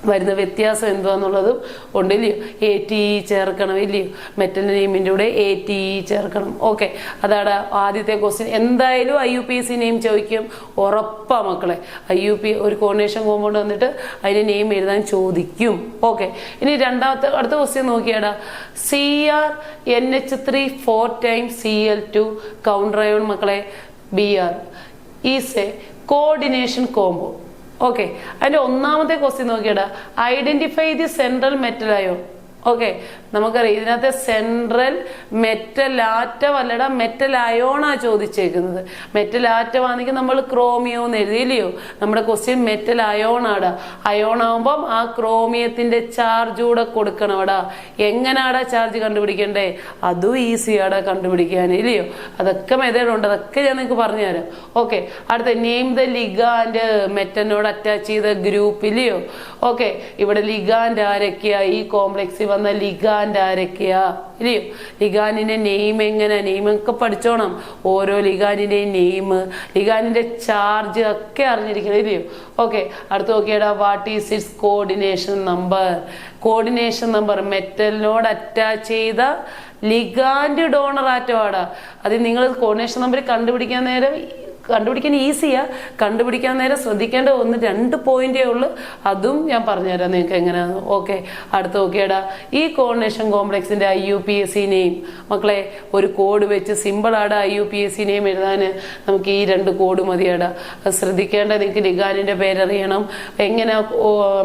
വരുന്ന വ്യത്യാസം എന്തുവാന്നുള്ളതും ഉണ്ടല്ലയോ. ATE ചേർക്കണം ഇല്ലയോ, മെറ്റലിന്റെ നെയിമിൻ്റെ കൂടെ ATE ചേർക്കണം. ഓക്കെ, അതാണ് ആദ്യത്തെ ക്വസ്റ്റ്യൻ. എന്തായാലും IUPAC നെയിം ചോദിക്കും, ഉറപ്പാ മക്കളെ. IUP ഒരു കോർഡിനേഷൻ കോമ്പൗണ്ട് വന്നിട്ട് അതിന്റെ നെയിം എഴുതാൻ ചോദിക്കും. ഓക്കെ, ഇനി അടുത്ത ക്വസ്റ്റ്യൻ നോക്കിയാടാ. CrNH3 4 times Cl2 counter ion മക്കളെ Br is a coordination compound. Okay, അതിന്റെ ഒന്നാമത്തെ ക്വസ്റ്റ്യൻ നോക്കിയടാ. Identify the central metal ion. Okay, നമുക്കറിയാം ഇതിനകത്ത് സെൻട്രൽ മെറ്റൽ ആറ്റം അല്ലടാ, മെറ്റൽ അയോണാ ചോദിച്ചേക്കുന്നത്. മെറ്റൽ ആറ്റം ആണെങ്കിൽ നമ്മൾ ക്രോമിയോ എന്ന് എഴുതിയില്ലയോ. നമ്മുടെ ക്വസ്റ്റ്യൻ മെറ്റൽ അയോണാടാ. അയോൺ ആവുമ്പം ആ ക്രോമിയത്തിന്റെ ചാർജ് കൂടെ കൊടുക്കണവടാ. എങ്ങനാടാ ചാർജ് കണ്ടുപിടിക്കണ്ടേ, അതും ഈസിയാടാ കണ്ടുപിടിക്കാൻ ഇല്ലയോ. അതൊക്കെ മെത്തേഡുണ്ട്, അതൊക്കെ ഞാൻ നിങ്ങൾക്ക് പറഞ്ഞുതരാം. ഓക്കെ, അടുത്ത നെയിം ദ ലിഗാൻഡ്, മെറ്റലിനോട് അറ്റാച്ച് ചെയ്ത ഗ്രൂപ്പ് ഇല്ലയോ. ഓക്കെ, ഇവിടെ ലിഗാൻഡ് ആരൊക്കെയാ, ഈ കോംപ്ലക്സിൽ വന്ന ലിഗാൻഡ് ആരൊക്കെയാ ഇല്ലയോ. ലിഗാൻഡിന്റെ നെയിം എങ്ങനെ, നെയിമൊക്കെ പഠിച്ചോണം. ഓരോ ലിഗാൻഡിന്റെയും നെയിം, ലിഗാൻഡിന്റെ ചാർജ് ഒക്കെ അറിഞ്ഞിരിക്കണം ഇല്ലയോ. ഓക്കെ, അടുത്ത് നോക്കിയടാ. What is its coordination number. Coordination number മെറ്റലിനോട് അറ്റാച്ച് ചെയ്ത ലിഗാൻഡ് ഡോണർ ആറ്റമാടാ. അത് നിങ്ങൾ കോർഡിനേഷൻ നമ്പർ കണ്ടുപിടിക്കാൻ ഈസിയാ. കണ്ടുപിടിക്കാൻ നേരം ശ്രദ്ധിക്കേണ്ട 1-2 പോയിന്റേ ഉള്ളു. അതും ഞാൻ പറഞ്ഞുതരാം നിങ്ങൾക്ക് എങ്ങനെയാന്ന്. ഓക്കെ, അടുത്ത് നോക്കിയടാ. ഈ കോർഡിനേഷൻ കോംപ്ലക്സിന്റെ IUPAC നെയിം മക്കളെ ഒരു കോഡ് വെച്ച് സിമ്പിൾ ആടാ. IUPAC നെയിം എഴുതാൻ നമുക്ക് ഈ 2 കോഡ് മതിയാടാ. അത് ശ്രദ്ധിക്കേണ്ട, നിങ്ങൾക്ക് ലിഗാൻഡിന്റെ പേരറിയണം, എങ്ങനെ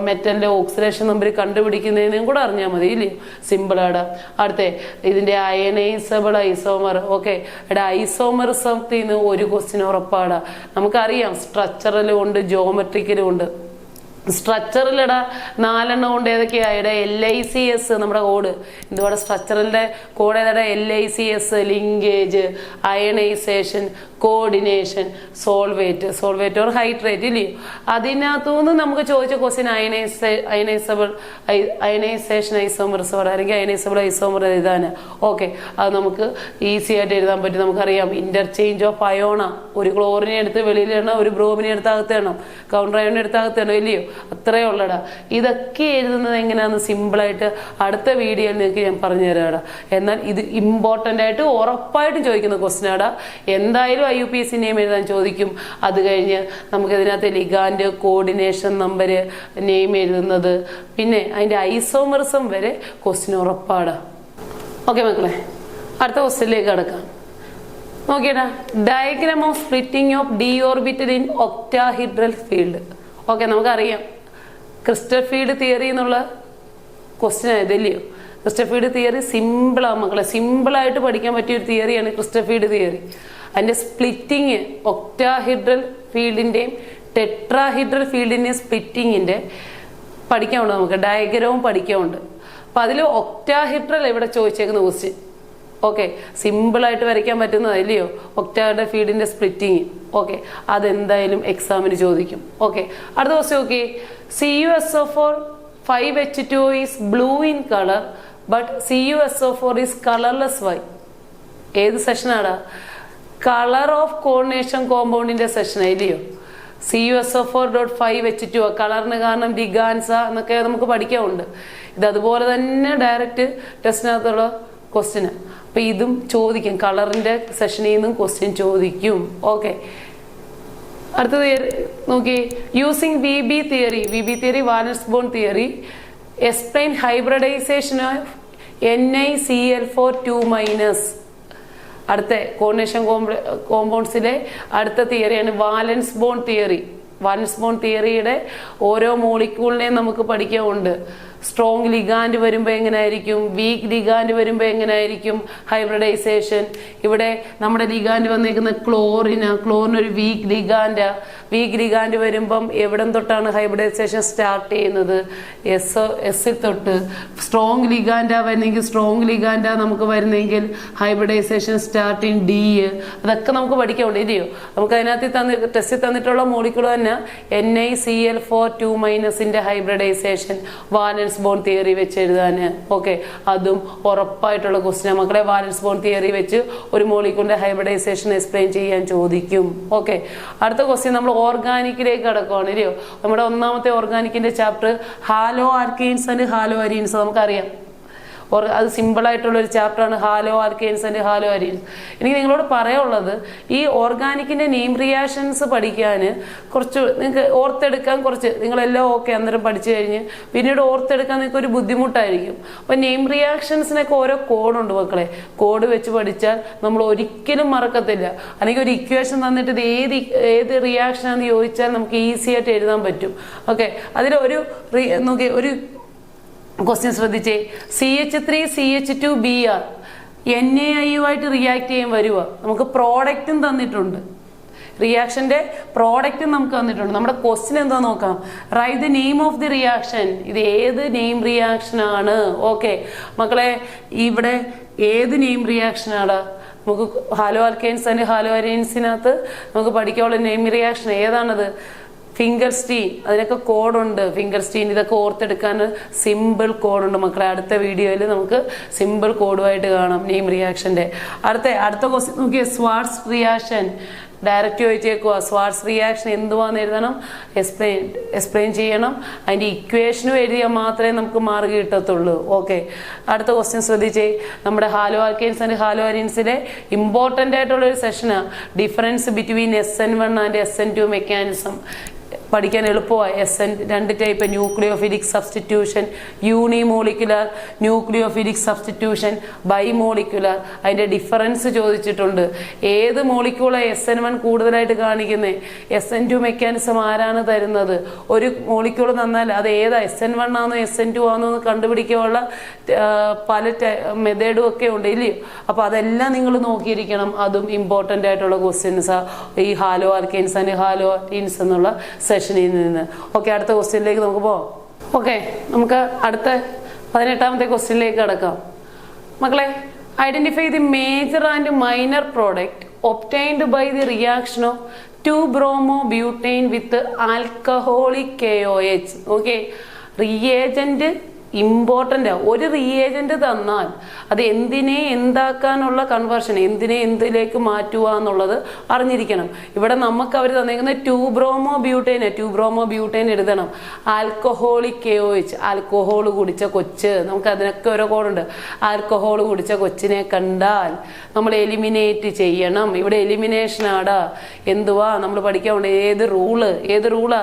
മെറ്റലിന്റെ ഓക്സിഡേഷൻ നമ്പർ കണ്ടുപിടിക്കുന്നതിനും കൂടെ അറിഞ്ഞാൽ മതി ഇല്ലേ. സിമ്പിൾ ആടാ. അടുത്ത ഇതിന്റെ അയനൈസബിൾ ഐസോമർ. ഓക്കെ, എടാ ഐസോമറിസത്തിൽ നിന്ന് ഒരു ക്വസ്റ്റ്യൻ ഉറപ്പാണ്. നമുക്കറിയാം സ്ട്രക്ചറലും ഉണ്ട്, ജോമെട്രിക്കലും ഉണ്ട്. സ്ട്രക്ചറിലിടാ 4 കൊണ്ട് ഏതൊക്കെയാ, LICS നമ്മുടെ കോഡ്. എന്തുവാടെ സ്ട്രക്ചറിന്റെ കോഡ് ഏതാ, LICS, linkage, ionisation, coordination, solvate or hydrate ഇല്ലയോ. അതിനകത്തുനിന്ന് നമുക്ക് ചോദിച്ച ക്വസ്റ്റ്യൻ അയനൈസേഷൻ ഐസോമറിസം അല്ലെങ്കിൽ അയനൈസബിൾ ഐസോമർ എഴുതാന്. ഓക്കെ, അത് നമുക്ക് ഈസി ആയിട്ട് എഴുതാൻ പറ്റും. നമുക്കറിയാം ഇന്റർചേഞ്ച് ഓഫ് അയോണ. ഒരു ക്ലോറിനെ എടുത്ത് വെളിയിലിടണം, ഒരു ബ്രോമിനെ എടുത്ത് അകത്തിടണം, കൗണ്ടർ അയോണിനെ എടുത്ത് അകത്തിടണം ഇല്ലയോ. അത്രേ ഉള്ളടാ. ഇതൊക്കെ എഴുതുന്നത് എങ്ങനെയാന്ന് സിമ്പിളായിട്ട് അടുത്ത വീഡിയോയിൽ നിങ്ങൾക്ക് ഞാൻ പറഞ്ഞു തരാടാ. എന്നാൽ ഇത് ഇമ്പോർട്ടൻ്റ് ആയിട്ട് ഉറപ്പായിട്ടും ചോദിക്കുന്ന ക്വസ്റ്റ്യൻ ആടാ. എന്തായാലും IUPAC നെയിം എഴുതാൻ ചോദിക്കും. അത് കഴിഞ്ഞ് നമുക്ക് ഇതിനകത്ത് ലിഗാൻഡ്, കോർഡിനേഷൻ നമ്പർ, നെയിം എഴുതുന്നത്, പിന്നെ അതിന്റെ ഐസോമറിസം വരെ ക്വസ്റ്റ്യൻ ഉറപ്പാടാ. ഓക്കെ മക്കളെ, അടുത്ത ക്വസ്റ്റ്യനിലേക്ക് കടക്കാം. നോക്കിയടാ. Diagram of splitting of D orbital in octahedral field. Okay, നമുക്കറിയാം ക്രിസ്റ്റൽ ഫീൽഡ് തിയറി എന്നുള്ള ക്വസ്റ്റ്യൻ ആയതല്ലയോ. ക്രിസ്റ്റൽ ഫീൽഡ് തിയറി സിമ്പിളാണ് മക്കളെ, സിമ്പിളായിട്ട് പഠിക്കാൻ പറ്റിയ ഒരു തിയറിയാണ് ക്രിസ്റ്റൽ ഫീൽഡ് തിയറി. അതിന്റെ സ്പ്ലിറ്റിങ് ഒക്ടാഹിഡ്രൽ ഫീൽഡിന്റെയും ടെട്രാഹിഡ്രൽ ഫീൽഡിന്റെയും സ്പ്ലിറ്റിങ്ങിന്റെ പഠിക്കാനുണ്ട്. നമുക്ക് ഡയഗ്രവും പഠിക്കാനുണ്ട്. അപ്പൊ അതിൽ ഒക്ടാഹിഡ്രൽ ഇവിടെ ചോദിച്ചേക്കുന്ന ക്വസ്റ്റ്യൻ. ഓക്കെ, സിമ്പിളായിട്ട് വരയ്ക്കാൻ പറ്റുന്നതല്ലയോ ഒക്ടാഹിഡ്രൽ ഫീൽഡിന്റെ സ്പ്ലിറ്റിങ്. ഓക്കെ, അതെന്തായാലും എക്സാമിന് ചോദിക്കും. ഓക്കെ, അടുത്ത ക്വസ്റ്റ്യൻ നോക്കി. CuSO4 5H2 is blue in colour but CuSO4 is colourless. Why? ഏത് സെഷനാടാ? കളർ ഓഫ് കോർഡിനേഷൻ കോമ്പൗണ്ടിന്റെ സെഷൻ ഇല്ലയോ. CuSO4.5H2 കളറിന് കാരണം ലിഗാൻസ എന്നൊക്കെ നമുക്ക് പഠിക്കാനുണ്ട്. ഇത് അതുപോലെ തന്നെ ഡയറക്റ്റ് ടെസ്റ്റിനകത്തുള്ള ക്വസ്റ്റ്യന്. അപ്പൊ ഇതും ചോദിക്കും, കളറിന്റെ സെഷനിൽ നിന്നും ക്വസ്റ്റ്യൻ ചോദിക്കും. ഓക്കെ, അടുത്തത് നോക്കി. Using VB theory valence bond theory explain hybridization of NiCl4 2-. അടുത്ത കോർഡിനേഷൻ കോമ്പൗണ്ട്സിലെ അടുത്ത തിയറിയാണ് valence bond theory. Valence bond തിയറിയുടെ ഓരോ മോളിക്യൂളിനെയും നമുക്ക് പഠിക്കാനുണ്ട്. സ്ട്രോങ് ലിഗാൻഡ് വരുമ്പോൾ എങ്ങനെയായിരിക്കും, വീക്ക് ലിഗാൻഡ് വരുമ്പോൾ എങ്ങനെയായിരിക്കും ഹൈബ്രിഡൈസേഷൻ. ഇവിടെ നമ്മുടെ ലിഗാൻഡ് വന്നിരിക്കുന്ന ക്ലോറിൻ ഒരു വീക്ക് ലിഗാൻഡാ. വീക്ക് ലിഗാൻഡ് വരുമ്പം എവിടം തൊട്ടാണ് ഹൈബ്രിഡൈസേഷൻ സ്റ്റാർട്ട് ചെയ്യുന്നത്? എസ്സിൽ തൊട്ട്. സ്ട്രോങ് ലിഗാൻഡാ വരുന്നെങ്കിൽ സ്ട്രോങ് ലിഗാൻഡാ നമുക്ക് വരുന്നെങ്കിൽ ഹൈബ്രിഡൈസേഷൻ സ്റ്റാർട്ട് ഇൻ D. അതൊക്കെ നമുക്ക് പഠിക്കാനുണ്ട് ഇല്ലയോ. നമുക്ക് അതിനകത്ത് ടെസ്റ്റിൽ തന്നിട്ടുള്ള മോളിക്യൂൾ തന്നെ NiCl4 2- ഹൈബ്രിഡൈസേഷൻ വാലൻസ് വാലൻസ് ബോണ്ട് തിയറി വെച്ച് എഴുതാൻ. ഓക്കെ, അതും ഉറപ്പായിട്ടുള്ള ക്വസ്റ്റ്യൻ മക്കളെ. വാലൻസ് ബോണ്ട് തിയറി വെച്ച് ഒരു മോളിക്യൂളിന്റെ ഹൈബ്രിഡൈസേഷൻ എക്സ്പ്ലെയിൻ ചെയ്യാൻ ചോദിക്കും. ഓക്കെ, അടുത്ത ക്വസ്റ്റ്യൻ നമ്മൾ ഓർഗാനിക്കിലേക്ക് കടക്കുവാണ് ഇല്ലയോ. നമ്മുടെ ഒന്നാമത്തെ ഓർഗാനിക്കിന്റെ chapter haloalkanes and haloarenes. നമുക്കറിയാം, അത് സിമ്പിൾ ആയിട്ടുള്ള ഒരു ചാപ്റ്ററാണ് haloalkanes and haloarenes. എനിക്ക് നിങ്ങളോട് പറയാനുള്ളത്, ഈ ഓർഗാനിക്കിന്റെ നെയിം റിയാക്ഷൻസ് പഠിക്കാൻ കുറച്ച് നിങ്ങൾക്ക് ഓർത്തെടുക്കാൻ കുറച്ച് നിങ്ങളെല്ലാം ഓക്കെ അന്നേരം പഠിച്ചു കഴിഞ്ഞ് പിന്നീട് ഓർത്തെടുക്കാൻ നിങ്ങൾക്ക് ഒരു ബുദ്ധിമുട്ടായിരിക്കും. അപ്പം നെയിം റിയാക്ഷൻസിനൊക്കെ ഓരോ കോഡുണ്ട് മക്കളെ. കോഡ് വെച്ച് പഠിച്ചാൽ നമ്മൾ ഒരിക്കലും മറക്കത്തില്ല. അല്ലെങ്കിൽ ഒരു ഇക്വേഷൻ തന്നിട്ട് ഇത് ഏത് റിയാക്ഷൻ ആണെന്ന് ചോദിച്ചാൽ നമുക്ക് ഈസി ആയിട്ട് എഴുതാൻ പറ്റും. ഓക്കെ, അതിൽ ഒരു ക്വസ്റ്റ്യൻ ശ്രദ്ധിച്ചേ. CH3CH2Br NaIയുമായിട്ട് റിയാക്ട് ചെയ്യാൻ വരുക. നമുക്ക് പ്രോഡക്റ്റും തന്നിട്ടുണ്ട്, റിയാക്ഷന്റെ പ്രോഡക്റ്റും നമുക്ക് തന്നിട്ടുണ്ട്. നമ്മുടെ ക്വസ്റ്റ്യൻ എന്താ നോക്കാം. Write the name of the reaction. ഇത് ഏത് നെയിം റിയാക്ഷൻ ആണ്? ഓക്കെ മക്കളെ, ഇവിടെ ഏത് നെയിം റിയാക്ഷൻ ആണ്? നമുക്ക് ഹാലോ ആൽക്കെയിൻസ് ആൻഡ് ഹാലോ അരീൻസിനകത്ത് നമുക്ക് പഠിക്കാനുള്ള നെയിം റിയാക്ഷൻ ഏതാണത്? ഫിംഗർസ്റ്റീൻ. അതിനൊക്കെ കോഡുണ്ട്. ഫിംഗർസ്റ്റീൻ ഇതൊക്കെ ഓർത്തെടുക്കാൻ സിമ്പിൾ കോഡുണ്ട് മക്കളെ. അടുത്ത വീഡിയോയിൽ നമുക്ക് സിമ്പിൾ കോഡുമായിട്ട് കാണാം നെയിം റിയാക്ഷന്റെ. അടുത്ത ക്വസ്റ്റ്യൻ നോക്കിയേ. സ്വാർട്സ് റിയാക്ഷൻ ഡയറക്റ്റ് ചോദിച്ചേക്കുക. സ്വാർട്സ് റിയാക്ഷൻ എന്തുവാന്ന് എഴുതണം, എക്സ്പ്ലെയിൻ ചെയ്യണം. അതിന്റെ ഇക്വേഷനും എഴുതിയാൽ മാത്രമേ നമുക്ക് മാർക്ക് കിട്ടത്തുള്ളൂ. ഓക്കെ, അടുത്ത ക്വസ്റ്റ്യൻ ശ്രദ്ധിച്ചേ. നമ്മുടെ ഹാലോ ആൽക്കെയിൻസ് ആൻഡ് ഹാലോ അരീൻസിലെ ഇമ്പോർട്ടന്റ് ആയിട്ടുള്ള ഒരു സെഷനാണ് difference between SN1 and SN2 mechanism. പഠിക്കാൻ എളുപ്പമായി. രണ്ട് type nucleophilic substitution, unimolecular nucleophilic substitution, bimolecular. അതിന്റെ ഡിഫറൻസ് ചോദിച്ചിട്ടുണ്ട്. ഏത് മോളിക്യൂളാണ് SN1 കൂടുതലായിട്ട് കാണിക്കുന്നത്? SN2 മെക്കാനിസം ആരാണ് തരുന്നത്? ഒരു മോളിക്യൂൾ തന്നാൽ അത് ഏതാ, SN1 ആണോ SN2 ആണോ എന്ന് കണ്ടുപിടിക്കാനുള്ള പല മെത്തേഡും ഒക്കെ ഉണ്ട് ഇല്ലയോ. അപ്പൊ അതെല്ലാം നിങ്ങൾ നോക്കിയിരിക്കണം. അതും ഇമ്പോർട്ടന്റ് ആയിട്ടുള്ള ക്വസ്റ്റ്യൻസാ ഈ haloalkanes and haloarenes എന്നുള്ള സെഷനിൽ നിന്ന്. ഓക്കെ, അടുത്ത ക്വസ്റ്റ്യനിലേക്ക് നമുക്ക് പോവാം. ഓക്കെ, നമുക്ക് അടുത്ത 18ാമത്തെ ക്വസ്റ്റ്യനിലേക്ക് കടക്കാം മക്കളെ. Identify the major and minor product obtained by the reaction of 2-bromobutane with alcoholic KOH. Okay, reagent important. ഒരു റിയേജന്റ് തന്നാൽ അത് എന്തിനെ എന്താക്കാനുള്ള കൺവേർഷൻ, എന്തിനെ എന്തിലേക്ക് മാറ്റുക എന്നുള്ളത് അറിഞ്ഞിരിക്കണം. ഇവിടെ നമുക്ക് അവർ തന്നേക്കുന്നത് 2-bromobutane എഴുതണം. ആൽക്കഹോളിക് KOH ആൽക്കഹോൾ കുടിച്ച കൊച്ച്. നമുക്ക് അതിനൊക്കെ ഓരോ കോഡുണ്ട്. ആൽക്കഹോൾ കുടിച്ച കൊച്ചിനെ കണ്ടാൽ നമ്മൾ എലിമിനേറ്റ് ചെയ്യണം. ഇവിടെ എലിമിനേഷൻ ആടാ എന്തുവാ നമ്മൾ പഠിക്കാറുണ്ട്. ഏത് റൂളാ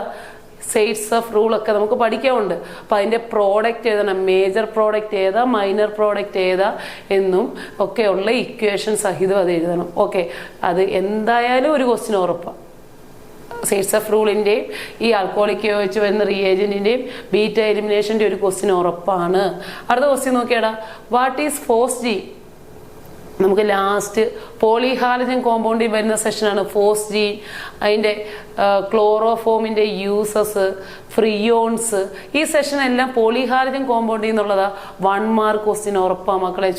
സെയ്റ്റ്സ് ഓഫ് റൂൾ ഒക്കെ നമുക്ക് പഠിക്കാറുണ്ട്. അപ്പം അതിൻ്റെ പ്രോഡക്റ്റ് എഴുതണം. മേജർ പ്രോഡക്റ്റ് ഏതാ, മൈനർ പ്രോഡക്റ്റ് ഏതാ എന്നും ഒക്കെയുള്ള ഇക്വേഷൻ സഹിതം അത് എഴുതണം. ഓക്കെ, അത് എന്തായാലും ഒരു ക്വസ്റ്റ്യൻ ഉറപ്പാണ്. സെയ്റ്റ്സ് ഓഫ് റൂളിൻ്റെയും ഈ ആൽക്കഹോളിക് KOH വരുന്ന റിയേജന്റിൻ്റെയും ബീറ്റ എലിമിനേഷൻ്റെ ഒരു ക്വസ്റ്റ്യൻ ഉറപ്പാണ്. അടുത്ത ക്വസ്റ്റ്യൻ നോക്കിയാടാ. What is phosgene? നമുക്ക് ലാസ്റ്റ് പോളിഹാലജൻ കോമ്പൗണ്ടിൽ വരുന്ന സെഷനാണ് ഫോസ്ജീൻ. അതിൻ്റെ ക്ലോറോഫോമിൻ്റെ യൂസസ്, ഫ്രിയോൺസ്, ഈ സെഷൻ എല്ലാം പോളിഹാലജൻ കോമ്പൗണ്ടിൽ നിന്നുള്ളതാ. 1 മാർക്ക് ക്വസ്റ്റ്യൻ ഉറപ്പാണ് മക്കളെ.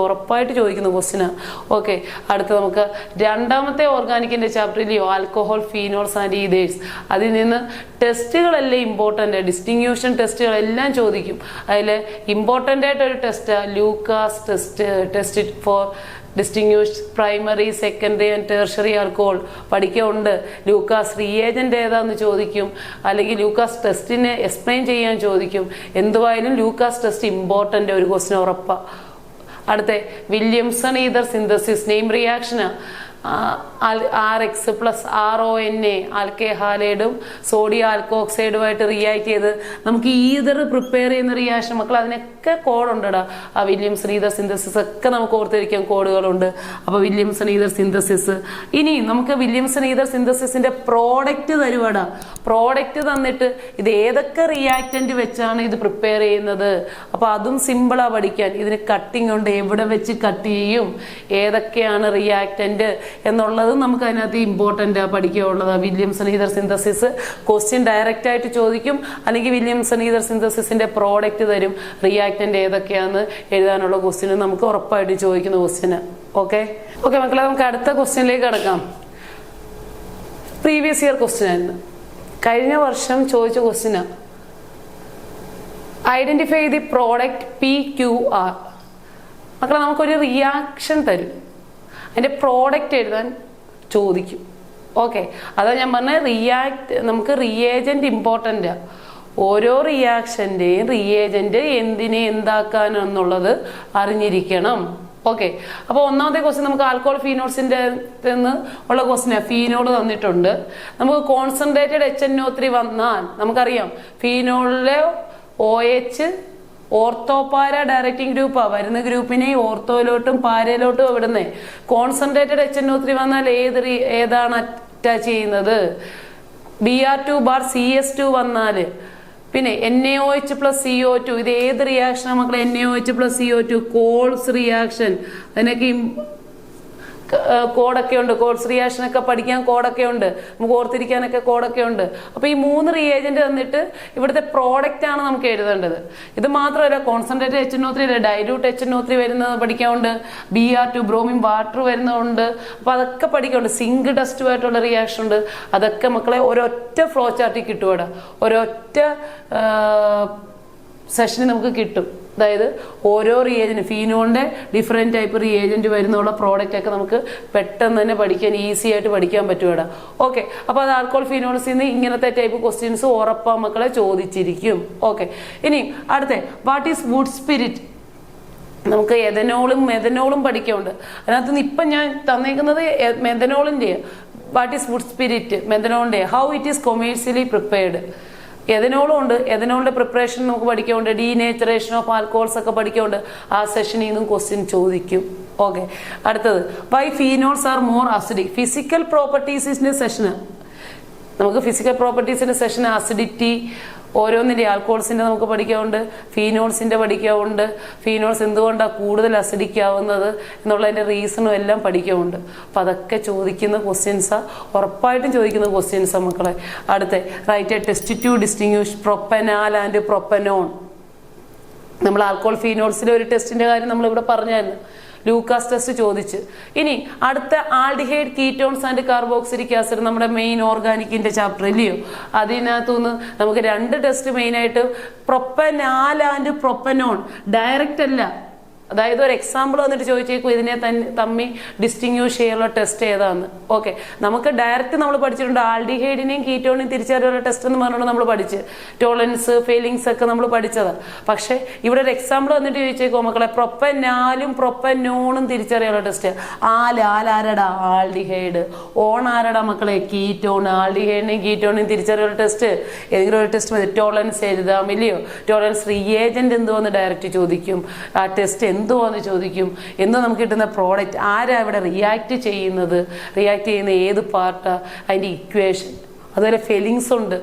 ഉറപ്പായിട്ട് ചോദിക്കുന്ന ക്വസ്റ്റ്യനാണ്. ഓക്കെ, അടുത്ത് നമുക്ക് 2ാമത്തെ ഓർഗാനിക്കിൻ്റെ ചാപ്റ്ററിലെയോ ആൽക്കഹോൾ, ഫീനോൾസ് ആൻഡ് ഈതേഴ്സ്. അതിൽ നിന്ന് ടെസ്റ്റുകളെല്ലാം ഇമ്പോർട്ടൻ്റ്. ഡിസ്റ്റിങ്യൂഷൻ ടെസ്റ്റുകളെല്ലാം ചോദിക്കും. അതിൽ ഇമ്പോർട്ടൻ്റ് ആയിട്ടൊരു ടെസ്റ്റാണ് Lucas test for distinguished primary, secondary and tertiary alcohol പഠിക്കാറുണ്ട്. ലൂക്കാസ് റിയേജന്റ് ഏതാന്ന് ചോദിക്കും, അല്ലെങ്കിൽ ലൂക്കാസ് ടെസ്റ്റിനെ എക്സ്പ്ലെയിൻ ചെയ്യാൻ ചോദിക്കും. എന്തുവായാലും ലൂക്കാസ് ടെസ്റ്റ് ഇമ്പോർട്ടൻ്റ് ഒരു ക്വസ്റ്റ്യൻ ഉറപ്പാണ്. അടുത്ത വില്യംസൺ ഈതർ സിന്തസിസ് നെയിം റിയാക്ഷനാ. RX + RONA ആൽക്കഹാലൈഡും സോഡിയം ആൽക്കോക്സൈഡുമായിട്ട് റിയാക്ട് ചെയ്ത് നമുക്ക് ഈതർ പ്രിപ്പയർ ചെയ്യുന്ന റിയാക്ഷൻ മക്കൾ അതിനൊക്കെ കോഡുണ്ടടാ. ആ വില്യംസൺ ഈതർ സിന്തസിസ് ഒക്കെ നമുക്ക് ഓർത്തിരിക്കാൻ കോഡുകളുണ്ട്. അപ്പോൾ വില്യംസൺ ഈതർ സിന്തസിസ്. ഇനി നമുക്ക് വില്യംസൺ ഈതർ സിന്തസിസിന്റെ പ്രോഡക്റ്റ് തരുവാടാ. പ്രോഡക്റ്റ് തന്നിട്ട് ഇത് ഏതൊക്കെ റിയാക്റ്റന്റ് വെച്ചാണ് ഇത് പ്രിപ്പയർ ചെയ്യുന്നത്. അപ്പോൾ അതും സിമ്പിളാ പഠിക്കാൻ. ഇതിന് കട്ടിങ് ഉണ്ട്, എവിടെ വെച്ച് കട്ട് ചെയ്യും, ഏതൊക്കെയാണ് റിയാക്റ്റന്റ് എന്നുള്ളത് നമുക്ക് അതിനകത്ത് ഇമ്പോർട്ടൻ്റ് പഠിക്കാനുള്ളത്. Williamson ether synthesis question direct ആയിട്ട് ചോദിക്കും, അല്ലെങ്കിൽ വില്യംസൺ ഈതർ സിന്തസിസിന്റെ പ്രോഡക്റ്റ് തരും, റിയാക്റ്റന്റ് ഏതൊക്കെയാന്ന് എഴുതാനുള്ള ക്വസ്റ്റ്യൻ നമുക്ക് ഉറപ്പായിട്ട് ചോദിക്കുന്ന ക്വസ്റ്റ്യന്. ഓക്കെ മക്കളെ, നമുക്ക് അടുത്ത ക്വസ്റ്റ്യനിലേക്ക് കടക്കാം. പ്രീവിയസ് ഇയർ ക്വസ്റ്റ്യൻ ആയിരുന്നു, കഴിഞ്ഞ വർഷം ചോദിച്ച ക്വസ്റ്റ്യനാണ്. Identify the product PQR. മക്കളെ നമുക്കൊരു റിയാക്ഷൻ തരും, അതിൻ്റെ പ്രോഡക്റ്റ് എഴുതാൻ ചോദിക്കും. ഓക്കെ, അതാ ഞാൻ പറഞ്ഞ നമുക്ക് റിയേജന്റ് ഇമ്പോർട്ടൻ്റ്. ഓരോ റിയാക്ഷൻ്റെയും റിയേജന്റ് എന്തിനെ എന്താക്കാനെന്നുള്ളത് അറിഞ്ഞിരിക്കണം. ഓക്കെ, അപ്പോൾ ഒന്നാമത്തെ ക്വസ്റ്റ്യൻ നമുക്ക് ആൽക്കഹോൾ ഫീനോൾസിൻ്റെ നിന്ന് ഉള്ള ക്വസ്റ്റ്യനാണ്. ഫീനോൾ തന്നിട്ടുണ്ട്. നമുക്ക് കോൺസെൻട്രേറ്റഡ് HNO3 വന്നാൽ നമുക്കറിയാം ഫീനോളിലെ OH ഓർത്തോപാര ഡയറക്റ്റിംഗ് ഗ്രൂപ്പാണ്. വരുന്ന ഗ്രൂപ്പിനെ ഓർത്തോയിലോട്ടും പാരയിലോട്ടും വിടുന്നേ. കോൺസെൻട്രേറ്റഡ് HNO3 വന്നാൽ ഏതാണ് അറ്റാച്ച് ചെയ്യുന്നത്? Br2 ബാർ CS2 വന്നാൽ പിന്നെ NaOH പ്ലസ് CO2. ഇത് ഏത് റിയാക്ഷനാണ് മക്കളെ? NaOH plus CO2 calls reaction. അതിനൊക്കെ കോഡൊക്കെ ഉണ്ട്. കോൾസ് റിയാക്ഷൻ ഒക്കെ പഠിക്കാൻ കോഡൊക്കെ ഉണ്ട്, നമുക്ക് ഓർത്തിരിക്കാനൊക്കെ കോഡൊക്കെ ഉണ്ട്. അപ്പോൾ ഈ 3 റിയേജന്റ് തന്നിട്ട് ഇവിടുത്തെ പ്രോഡക്റ്റ് ആണ് നമുക്ക് എഴുതേണ്ടത്. ഇത് മാത്രമല്ല, കോൺസെൻട്രേറ്റഡ് HNO3 ഡൈല്യൂട്ട് HNO3 വരുന്നത് പഠിക്കാനുണ്ട്, Br2 ബ്രോമിൻ വാട്ടർ വരുന്നതുണ്ട്. അപ്പോൾ അതൊക്കെ പഠിക്കാനുണ്ട്. സിങ്ക് ഡസ്റ്റുമായിട്ടുള്ള റിയാക്ഷൻ ഉണ്ട്. അതൊക്കെ മക്കളെ ഒരൊറ്റ ഫ്ലോ ചാർട്ടിൽ കിട്ടുവാടാ, ഒരൊറ്റ സെഷനിൽ നമുക്ക് കിട്ടും. അതായത് ഓരോ റിയേജന്റ്, ഫീനോളിന്റെ ഡിഫറെന്റ് ടൈപ്പ് റിയേജന്റ് വരുന്നുള്ള പ്രോഡക്റ്റ് ഒക്കെ നമുക്ക് പെട്ടെന്ന് തന്നെ പഠിക്കാൻ, ഈസി ആയിട്ട് പഠിക്കാൻ പറ്റുമടാ. ഓക്കെ, അപ്പോൾ അത് ആൽക്കഹോൾ ഫീനോൾസിൽ നിന്ന് ഇങ്ങനത്തെ ടൈപ്പ് ക്വസ്റ്റ്യൻസ് ഉറപ്പാ മക്കളെ ചോദിച്ചിരിക്കും. ഓക്കെ, ഇനി അടുത്ത വാട്ട് ഈസ് വുഡ് സ്പിരിറ്റ്. നമുക്ക് എഥനോളും മെഥനോളും പഠിക്കാനുണ്ട്. അതിനകത്ത് നിന്ന് ഇപ്പം ഞാൻ തന്നേക്കുന്നത് മെഥനോളിൻ്റെ. വാട്ട് ഈസ് വുഡ് സ്പിരിറ്റ്, മെഥനോളിൻ്റെ. How it is commercially prepared. എഥനോളും ഉണ്ട്. എഥനോളിന്റെ പ്രിപ്പറേഷൻ നമുക്ക് പഠിക്കാനുണ്ട്. ഡീനേച്ചറേഷൻ ഓഫ് ആൽക്കഹോൾസ് ഒക്കെ പഠിക്കാനുണ്ട്. ആ സെഷനിൽ നിന്നും ക്വസ്റ്റ്യൻ ചോദിക്കും. ഓക്കെ, അടുത്തത് why phenols are more acidic. Physical പ്രോപ്പർട്ടീസിന്റെ സെഷന് നമുക്ക് ഫിസിക്കൽ പ്രോപ്പർട്ടീസിന്റെ സെഷൻ അസിഡിറ്റി ഓരോന്നിൻ്റെ ആൽക്കഹോൾസിൻ്റെ നമുക്ക് പഠിക്കാറുണ്ട്, ഫീനോൾസിൻ്റെ പഠിക്കാറുണ്ട്. ഫീനോൾസ് എന്തുകൊണ്ടാണ് കൂടുതൽ അസിഡിക് ആവുന്നത് എന്നുള്ളതിൻ്റെ റീസണും എല്ലാം പഠിക്കാറുണ്ട്. അപ്പം അതൊക്കെ ചോദിക്കുന്ന ക്വസ്റ്റ്യൻസാണ്, ഉറപ്പായിട്ടും ചോദിക്കുന്ന ക്വസ്റ്റ്യൻസാണ് മക്കളെ. അടുത്ത write a test to distinguish propanal and propanone. നമ്മൾ ആൽക്കഹോൾ ഫീനോൾസിലെ ഒരു ടെസ്റ്റിൻ്റെ കാര്യം നമ്മളിവിടെ പറഞ്ഞായിരുന്നു, ലൂക്കാസ് ടെസ്റ്റ് ചോദിച്ച്. ഇനി അടുത്ത aldehyde ketones and carboxylic acid, നമ്മുടെ മെയിൻ ഓർഗാനിക്കിന്റെ ചാപ്റ്റർ ഇല്ലയോ, അതിനകത്തുനിന്ന് നമുക്ക് 2 ടെസ്റ്റ് മെയിനായിട്ട് പ്രൊപ്പനാൽ ആൻഡ് പ്രൊപ്പനോൺ. ഡയറക്റ്റ് അല്ല, അതായത് ഒരു എക്സാമ്പിൾ വന്നിട്ട് ചോദിച്ചേക്കും ഇതിനെ തമ്മി ഡിസ്റ്റിങ്വിഷ് ചെയ്യാനുള്ള ടെസ്റ്റ് ഏതാന്ന്. ഓക്കെ, നമുക്ക് ഡയറക്റ്റ് നമ്മൾ പഠിച്ചിട്ടുണ്ട് ആൽഡിഹൈഡിനെയും കീറ്റോണിനെയും തിരിച്ചറിയാനുള്ള ടെസ്റ്റ് എന്ന് പറഞ്ഞുകൊണ്ട് നമ്മൾ പഠിച്ച് ടോളറൻസ് ഫെയിലിങ്സ് ഒക്കെ നമ്മൾ പഠിച്ചതാണ്. പക്ഷേ ഇവിടെ ഒരു എക്സാമ്പിൾ വന്നിട്ട് ചോദിച്ചേക്കോ മക്കളെ, പ്രൊപ്പനാലും പ്രൊപ്പനോണും തിരിച്ചറിയാനുള്ള ടെസ്റ്റ്. ആരടാ ആൽഡിഹൈഡ്, ഓൺ ആരടാ മക്കളെ കീറ്റോൺ. ആൽഡിഹൈഡിനെയും കീറ്റോണിനെയും തിരിച്ചറിയാനുള്ള ടെസ്റ്റ് ഏതെങ്കിലും ഒരു ടെസ്റ്റ് മതി. ടോളറൻസ് എഴുതാം ഇല്ലയോ, ടോളറൻസ് റിയേജന്റ് എന്തുവെന്ന് ഡയറക്റ്റ് ചോദിക്കും. ആ ടെസ്റ്റ് എന്തുവാന്ന് ചോദിക്കും. എന്തോ നമുക്ക് കിട്ടുന്ന പ്രോഡക്റ്റ്, ആരാ ഇവിടെ റിയാക്ട് ചെയ്യുന്നത്, റിയാക്ട് ചെയ്യുന്ന ഏത് പാർട്ടാ, അതിൻ്റെ ഇക്വേഷൻ. അതുപോലെ ഫെലിങ്സ് ഉണ്ട്.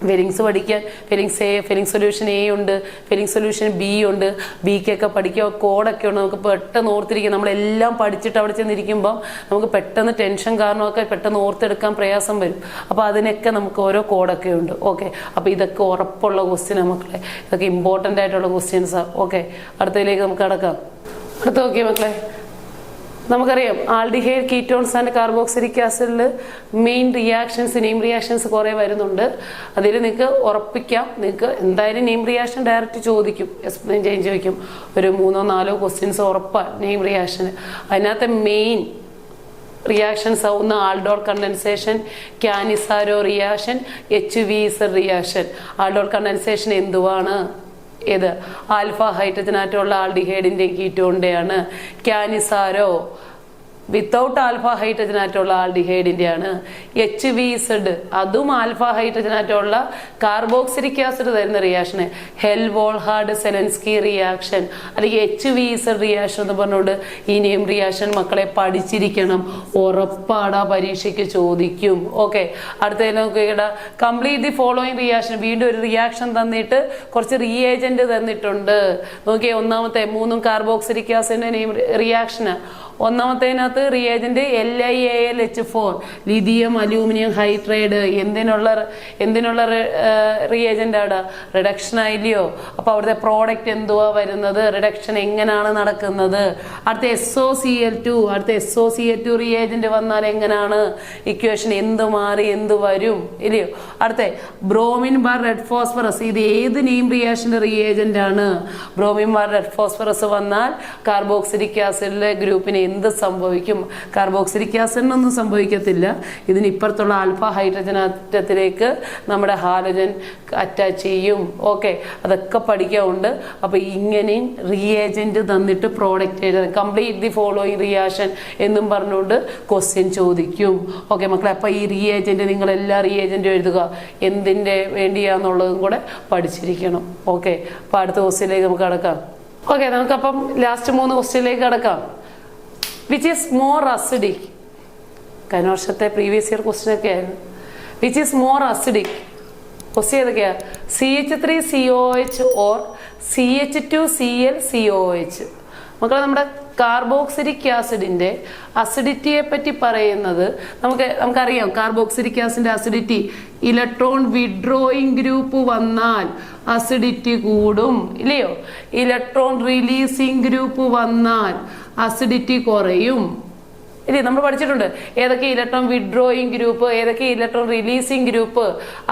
ഫെലിങ്സ് പഠിക്കാൻ ഫെലിംഗ് സൊല്യൂഷൻ A ഉണ്ട്, ഫെലിംഗ് സൊല്യൂഷൻ B ഉണ്ട്. ബിക്കൊക്കെ പഠിക്കുക കോഡൊക്കെ ഉണ്ട്. നമുക്ക് പെട്ടെന്ന് ഓർത്തിരിക്കുക. നമ്മളെല്ലാം പഠിച്ചിട്ട് അവിടെ ചെന്നിരിക്കുമ്പം നമുക്ക് പെട്ടെന്ന് ടെൻഷൻ കാരണമൊക്കെ പെട്ടെന്ന് ഓർത്തെടുക്കാൻ പ്രയാസം വരും. അപ്പോൾ അതിനൊക്കെ നമുക്ക് ഓരോ കോഡൊക്കെ ഉണ്ട്. ഓക്കെ, അപ്പോൾ ഇതൊക്കെ ഉറപ്പുള്ള ക്വസ്റ്റ്യനാണ് മക്കളെ, ഇതൊക്കെ ഇമ്പോർട്ടൻ്റ് ആയിട്ടുള്ള ക്വസ്റ്റ്യൻസാണ്. ഓക്കെ, അടുത്തതിലേക്ക് നമുക്ക് കടക്കാം. അടുത്ത നോക്കിയേ മക്കളെ, നമുക്കറിയാം ആൽഡിഹൈഡ് കീറ്റോൺസ് ആൻഡ് കാർബോക്സിലിക് ആസിഡിൽ മെയിൻ റിയാക്ഷൻസ്, നെയിം റിയാക്ഷൻസ് കുറേ വരുന്നുണ്ട്. അതിൽ നിങ്ങൾക്ക് ഉറപ്പിക്കാം, നിങ്ങൾക്ക് എന്തായാലും നെയിം റിയാക്ഷൻ ഡയറക്റ്റ് ചോദിക്കും, എക്സ്പ്ലെയിൻ ചെയ്യാൻ ചോദിക്കും. ഒരു 3-4 ക്വസ്റ്റ്യൻസ് ഉറപ്പാണ് നെയിം റിയാക്ഷന്. അതിനകത്തെ മെയിൻ റിയാക്ഷൻസ് ആവുന്ന aldol condensation, Cannizzaro reaction, HVZ reaction. Aldol condensation എന്തുവാണ്? ഏത്? ആൽഫ ഹൈഡ്രജനായിട്ടുള്ള ആൽഡിഹൈഡിന്റെ കീറ്റോണിന്റെയാണ്. ക്യാനിസാരോ വിത്തൗട്ട് ആൽഫ ഹൈഡ്രജനായിട്ടുള്ള ആൽഡിഹൈഡിന്റെ ആണ്. HVZ അതും ആൽഫ ഹൈഡ്രജനായിട്ടുള്ള കാർബോക്സിലിക് ആസിഡ് തരുന്ന റിയാക്ഷന് ഹെൽവോൾഹാർഡ് സെലൻസ്കി റിയാക്ഷൻ അല്ലെങ്കിൽ HVZ റിയാക്ഷൻ എന്ന് പറഞ്ഞുകൊണ്ട് ഈ നെയിം റിയാക്ഷൻ മക്കളെ പഠിച്ചിരിക്കണം, ഉറപ്പാടാ പരീക്ഷയ്ക്ക് ചോദിക്കും. ഓക്കെ, അടുത്തതിൽ നോക്കിക്കട കംപ്ലീറ്റ് ദി ഫോളോയിങ് റിയാക്ഷൻ. വീണ്ടും ഒരു റിയാക്ഷൻ തന്നിട്ട് കുറച്ച് റിയേജന്റ് തന്നിട്ടുണ്ട്. നോക്കിയേ, ഒന്നാമത്തെ 3 കാർബോക്സിലിക് ആസിഡിന്റെ നെയിം റിയാക്ഷന്. ഒന്നാമത്തേനകത്ത് reagent LiAlH4 lithium aluminium hydride എന്തിനുള്ള റിയേജന്റ് ആണ്? റിഡക്ഷൻ ആയില്ലയോ? അപ്പൊ അവിടുത്തെ പ്രോഡക്റ്റ് എന്തുവാ വരുന്നത്? റിഡക്ഷൻ എങ്ങനെയാണ് നടക്കുന്നത്? അടുത്ത SOCl2 റിയേജന്റ് വന്നാൽ എങ്ങനെയാണ് ഇക്വേഷൻ? എന്ത് മാറി എന്ത് വരും ഇല്ലയോ? അടുത്ത ബ്രോമിൻ ബാർ റെഡ് ഫോസ്ഫറസ്, ഇത് ഏത് നെയിം റിയാക്ഷന്റെ റിയേജന്റ് ആണ്? ബ്രോമിൻ ബാർ റെഡ് ഫോസ്ഫറസ് വന്നാൽ കാർബോക്സിലിക് ആസിഡിലെ ഗ്രൂപ്പിന് എന്ത് സംഭവിക്കും? കാർബോക്സിലിക് ആസിഡിനൊന്നും സംഭവിക്കത്തില്ല. ഇതിന് ഇപ്പുറത്തുള്ള ആൽഫ ഹൈഡ്രജൻ ആറ്റത്തിലേക്ക് നമ്മുടെ ഹാലജൻ അറ്റാച്ച് ചെയ്യും. ഓക്കെ, അതൊക്കെ പഠിക്കാറുണ്ട്. അപ്പൊ ഇങ്ങനെയും റിയേജന്റ് തന്നിട്ട് പ്രോഡക്റ്റ് എഴുതാൻ കംപ്ലീറ്റ് ദി ഫോളോയിങ് റിയാക്ഷൻ എന്നും പറഞ്ഞുകൊണ്ട് ക്വസ്റ്റ്യൻ ചോദിക്കും. ഓക്കെ മക്കളെ, അപ്പൊ ഈ റിയേജന്റ് നിങ്ങൾ എല്ലാ റിയേജന്റും എഴുതുക, എന്തിന്റെ വേണ്ടിയാന്നുള്ളതും കൂടെ പഠിച്ചിരിക്കണം. ഓക്കെ, അപ്പൊ അടുത്ത ക്വസ്റ്റ്യനിലേക്ക് നമുക്ക് കടക്കാം. ഓക്കെ, നമുക്കപ്പം ലാസ്റ്റ് 3 ക്വസ്റ്റ്യനിലേക്ക് കടക്കാം. Which is more acidic? കഴിഞ്ഞ വർഷത്തെ പ്രീവിയസ് ഇയർ ക്വസ്റ്റ്യൻ ഒക്കെ ആയിരുന്നു. Which is more acidic? Question ഏതൊക്കെയാ? CH3COH or CH2ClCOH. മക്കളെ, നമ്മുടെ കാർബോക്സിലിക് ആസിഡിന്റെ അസിഡിറ്റിയെ പറ്റി പറയുന്നത് നമുക്കറിയാം. കാർബോക്സിലിക് ആസിഡിന്റെ അസിഡിറ്റി, ഇലക്ട്രോൺ വിഡ്രോയിങ് ഗ്രൂപ്പ് വന്നാൽ അസിഡിറ്റി കൂടും ഇല്ലയോ? ഇലക്ട്രോൺ റിലീസിങ് ഗ്രൂപ്പ് വന്നാൽ അസിഡിറ്റി കുറയും ഇല്ലേ? നമ്മൾ പഠിച്ചിട്ടുണ്ട് ഏതൊക്കെ ഇലക്ട്രോൺ വിഡ്രോയിങ് ഗ്രൂപ്പ്, ഏതൊക്കെ ഇലക്ട്രോൺ റിലീസിങ് ഗ്രൂപ്പ്.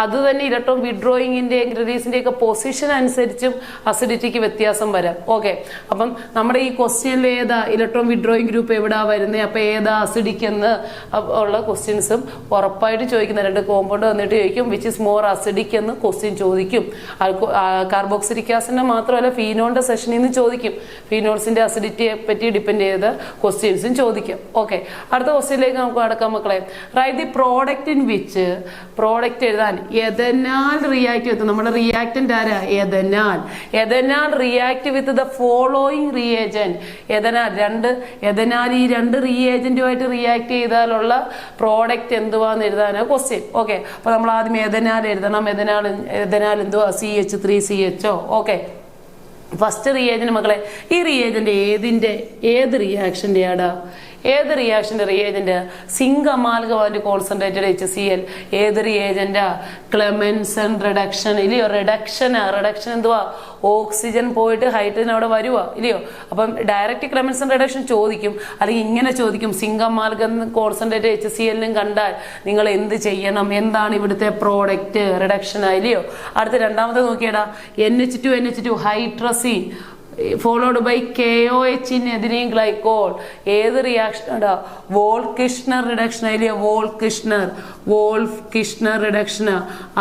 അത് തന്നെ ഇലക്ട്രോൺ വിഡ്രോയിങ്ങിന്റെ റിലീസിന്റെ ഒക്കെ പൊസിഷൻ അനുസരിച്ചും അസിഡിറ്റിക്ക് വ്യത്യാസം വരാം. ഓക്കെ, അപ്പം നമ്മുടെ ഈ ക്വസ്റ്റ്യനിൽ ഏതാ ഇലക്ട്രോൺ വിഡ്രോയിങ് ഗ്രൂപ്പ് എവിടാ വരുന്നത്, അപ്പൊ ഏതാ അസിഡിക് എന്ന് ഉള്ള ക്വസ്റ്റ്യൻസും ഉറപ്പായിട്ട് ചോദിക്കുന്ന 2 കോമ്പൗണ്ട് വന്നിട്ട് ചോദിക്കും വിച്ച് ഇസ് മോർ അസിഡിക് എന്ന് ക്വസ്റ്റ്യൻ ചോദിക്കും. കാർബോക്സിലിക് ആസിഡിന്റെ മാത്രമല്ല ഫീനോളിന്റെ സെഷനിൽ നിന്ന് ചോദിക്കും. ഫീനോൾസിന്റെ അസിഡിറ്റിയെ പറ്റി ഡിപ്പെൻഡ് ചെയ്ത ക്വസ്റ്റ്യൻസും ചോദിക്കും. ഓക്കെ, അടുത്ത ക്വസ്റ്റ്യനിലേക്ക് നമുക്ക് കടക്കാം മക്കളെ. Write the product in which, product എഴുതാൻ എഥനാൽ റിയാക്ട് വിത്ത്, നമ്മുടെ റിയാക്ടന്റ് ആരാ? Ethanal react with the following reagent. Ethanal ഈ 2 റിയേജന്റുമായിട്ട് റിയാക്ട് ചെയ്താലുള്ള പ്രോഡക്റ്റ് എന്തുവാന്ന് എഴുതാനാണ് ക്വസ്റ്റ്യൻ. ഓക്കെ, അപ്പൊ നമ്മൾ ആദ്യം എഥനാൽ എഴുതണം. എഥനാൽ എന്തുവാ? CH3CHO. ഓക്കെ, ഫസ്റ്റ് റിയേജന്റ് മക്കളെ, ഈ റിയേജന്റ് ഏത് റിയാക്ഷന്റെ ആടാ? ഏത് റിയാക്ഷന്റെ റിയേജന്റ്? Zinc amalgam concentrated HCl. ഏത് റിയേജന്റാ? ക്ലെമൻസൺ റിഡക്ഷൻ ഇല്ലയോ? റിഡക്ഷൻ എന്തുവാ? ഓക്സിജൻ പോയിട്ട് ഹൈഡ്രജൻ അവിടെ വരുവാ ഇല്ലയോ? അപ്പം ഡയറക്റ്റ് ക്ലെമൻസൺ റിഡക്ഷൻ ചോദിക്കും, അല്ലെങ്കിൽ ഇങ്ങനെ ചോദിക്കും, സിങ്ക് അമാൽഗം കോൺസെൻട്രേറ്റഡ് HCl കണ്ടാൽ നിങ്ങൾ എന്ത് ചെയ്യണം? എന്താണ് ഇവിടുത്തെ പ്രോഡക്റ്റ്? റിഡക്ഷൻ ആയില്ലയോ? അടുത്ത രണ്ടാമത്തെ നോക്കിയടാ, NH2 hydrazine followed by KOH in ethylene glycol. ഏത് റിയാക്ഷൻ? വോൾകിഷ്ണർ റിഡക്ഷൻ ആയില്ലേ? വോൾഫ്-കിഷ്ണർ റിഡക്ഷനാ,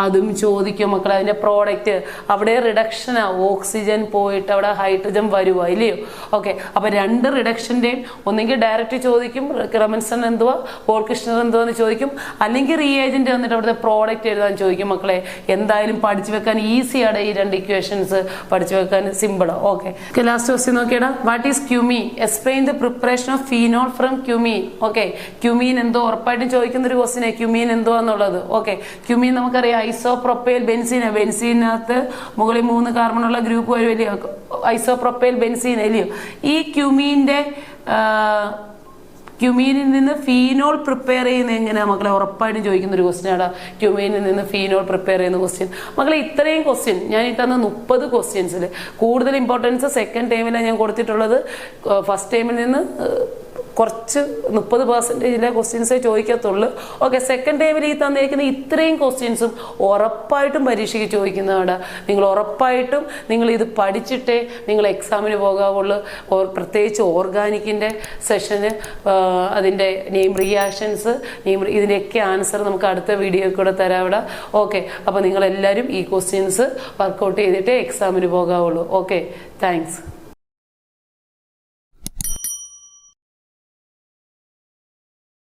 അതും ചോദിക്കും മക്കളെ. അതിന്റെ പ്രോഡക്റ്റ് അവിടെ റിഡക്ഷനാ, ഓക്സിജൻ പോയിട്ട് അവിടെ ഹൈഡ്രജൻ വരുവാ ഇല്ലയോ? ഓക്കെ, അപ്പൊ 2 റിഡക്ഷന്റെയും ഒന്നെങ്കിൽ ഡയറക്റ്റ് ചോദിക്കും, ക്ലെമൻസൺ എന്തുവാ, വോൾകിഷ്ണർ എന്തുവാ എന്ന് ചോദിക്കും, അല്ലെങ്കിൽ റിയേജന്റ് വന്നിട്ട് അവിടുത്തെ പ്രോഡക്റ്റ് എഴുതാൻ ചോദിക്കും. മക്കളെ, എന്തായാലും പഠിച്ചു വെക്കാൻ ഈസിയാണ് ഈ 2 ഇക്വേഷൻസ്, പഠിച്ചു വെക്കാൻ സിമ്പിളാ. ഓക്കെ, ലാസ്റ്റ് ക്വസ്റ്റ്യൻ നോക്കിയടാ. What is cumene? Explain the preparation of phenol from cumene. Okay, cumene എന്തോ ഉറപ്പായിട്ടും ചോദിക്കുന്ന ഒരു ക്വസ്റ്റ്യൻ, ക്യൂമീൻ എന്തോ എന്നുള്ളത്. ഓക്കെ, ക്യൂമീൻ നമുക്കറിയാം ഐസോപ്രൊപ്പൈൽ ബെൻസീൻ. ബെൻസീനകത്ത് മുകളിൽ 3 കാർബണുള്ള ഗ്രൂപ്പ് വരുമല്ലയോ? ഐസോപ്രൊപ്പൈൽ ബെൻസീൻ അല്ലയോ? ഈ ക്യൂമീനിൽ നിന്ന് ഫീനോൾ പ്രിപ്പയർ ചെയ്യുന്നത് എങ്ങനെയാ മക്കളെ? ഉറപ്പായിട്ടും ചോദിക്കുന്ന ഒരു ക്വസ്റ്റ്യൻ ആണ് ക്യൂമീനിൽ നിന്ന് ഫീനോൾ പ്രിപ്പയർ ചെയ്യുന്ന ക്വസ്റ്റ്യൻ. മക്കളെ, ഇത്രയും ക്വസ്റ്റ്യൻ ഞാൻ ഈ തന്ന 30 ക്വസ്റ്റ്യൻസിൽ കൂടുതൽ ഇമ്പോർട്ടൻസ് സെക്കൻഡ് ടൈമിലാണ് ഞാൻ കൊടുത്തിട്ടുള്ളത്. ഫസ്റ്റ് ടൈമിൽ നിന്ന് കുറച്ച് 30% ക്വസ്റ്റ്യൻസേ ചോദിക്കത്തുള്ളൂ. ഓക്കെ, സെക്കൻഡ് ടൈമിൽ ഈ തന്നിരിക്കുന്ന ഇത്രയും ക്വസ്റ്റ്യൻസും ഉറപ്പായിട്ടും പരീക്ഷയ്ക്ക് ചോദിക്കുന്നതാണ്. നിങ്ങൾ ഉറപ്പായിട്ടും ഇത് പഠിച്ചിട്ടേ നിങ്ങൾ എക്സാമിന് പോകാവുള്ളൂ. പ്രത്യേകിച്ച് ഓർഗാനിക്കിൻ്റെ സെഷന് അതിൻ്റെ നെയിം റിയാക്ഷൻസ്, ഇതിൻ്റെയൊക്കെ ആൻസർ നമുക്ക് അടുത്ത വീഡിയോയിൽ കൂടെ തരാവിടെ. ഓക്കെ, അപ്പോൾ നിങ്ങളെല്ലാവരും ഈ ക്വസ്റ്റ്യൻസ് വർക്കൗട്ട് ചെയ്തിട്ടേ എക്സാമിന് പോകാവുള്ളൂ. Okay, thanks.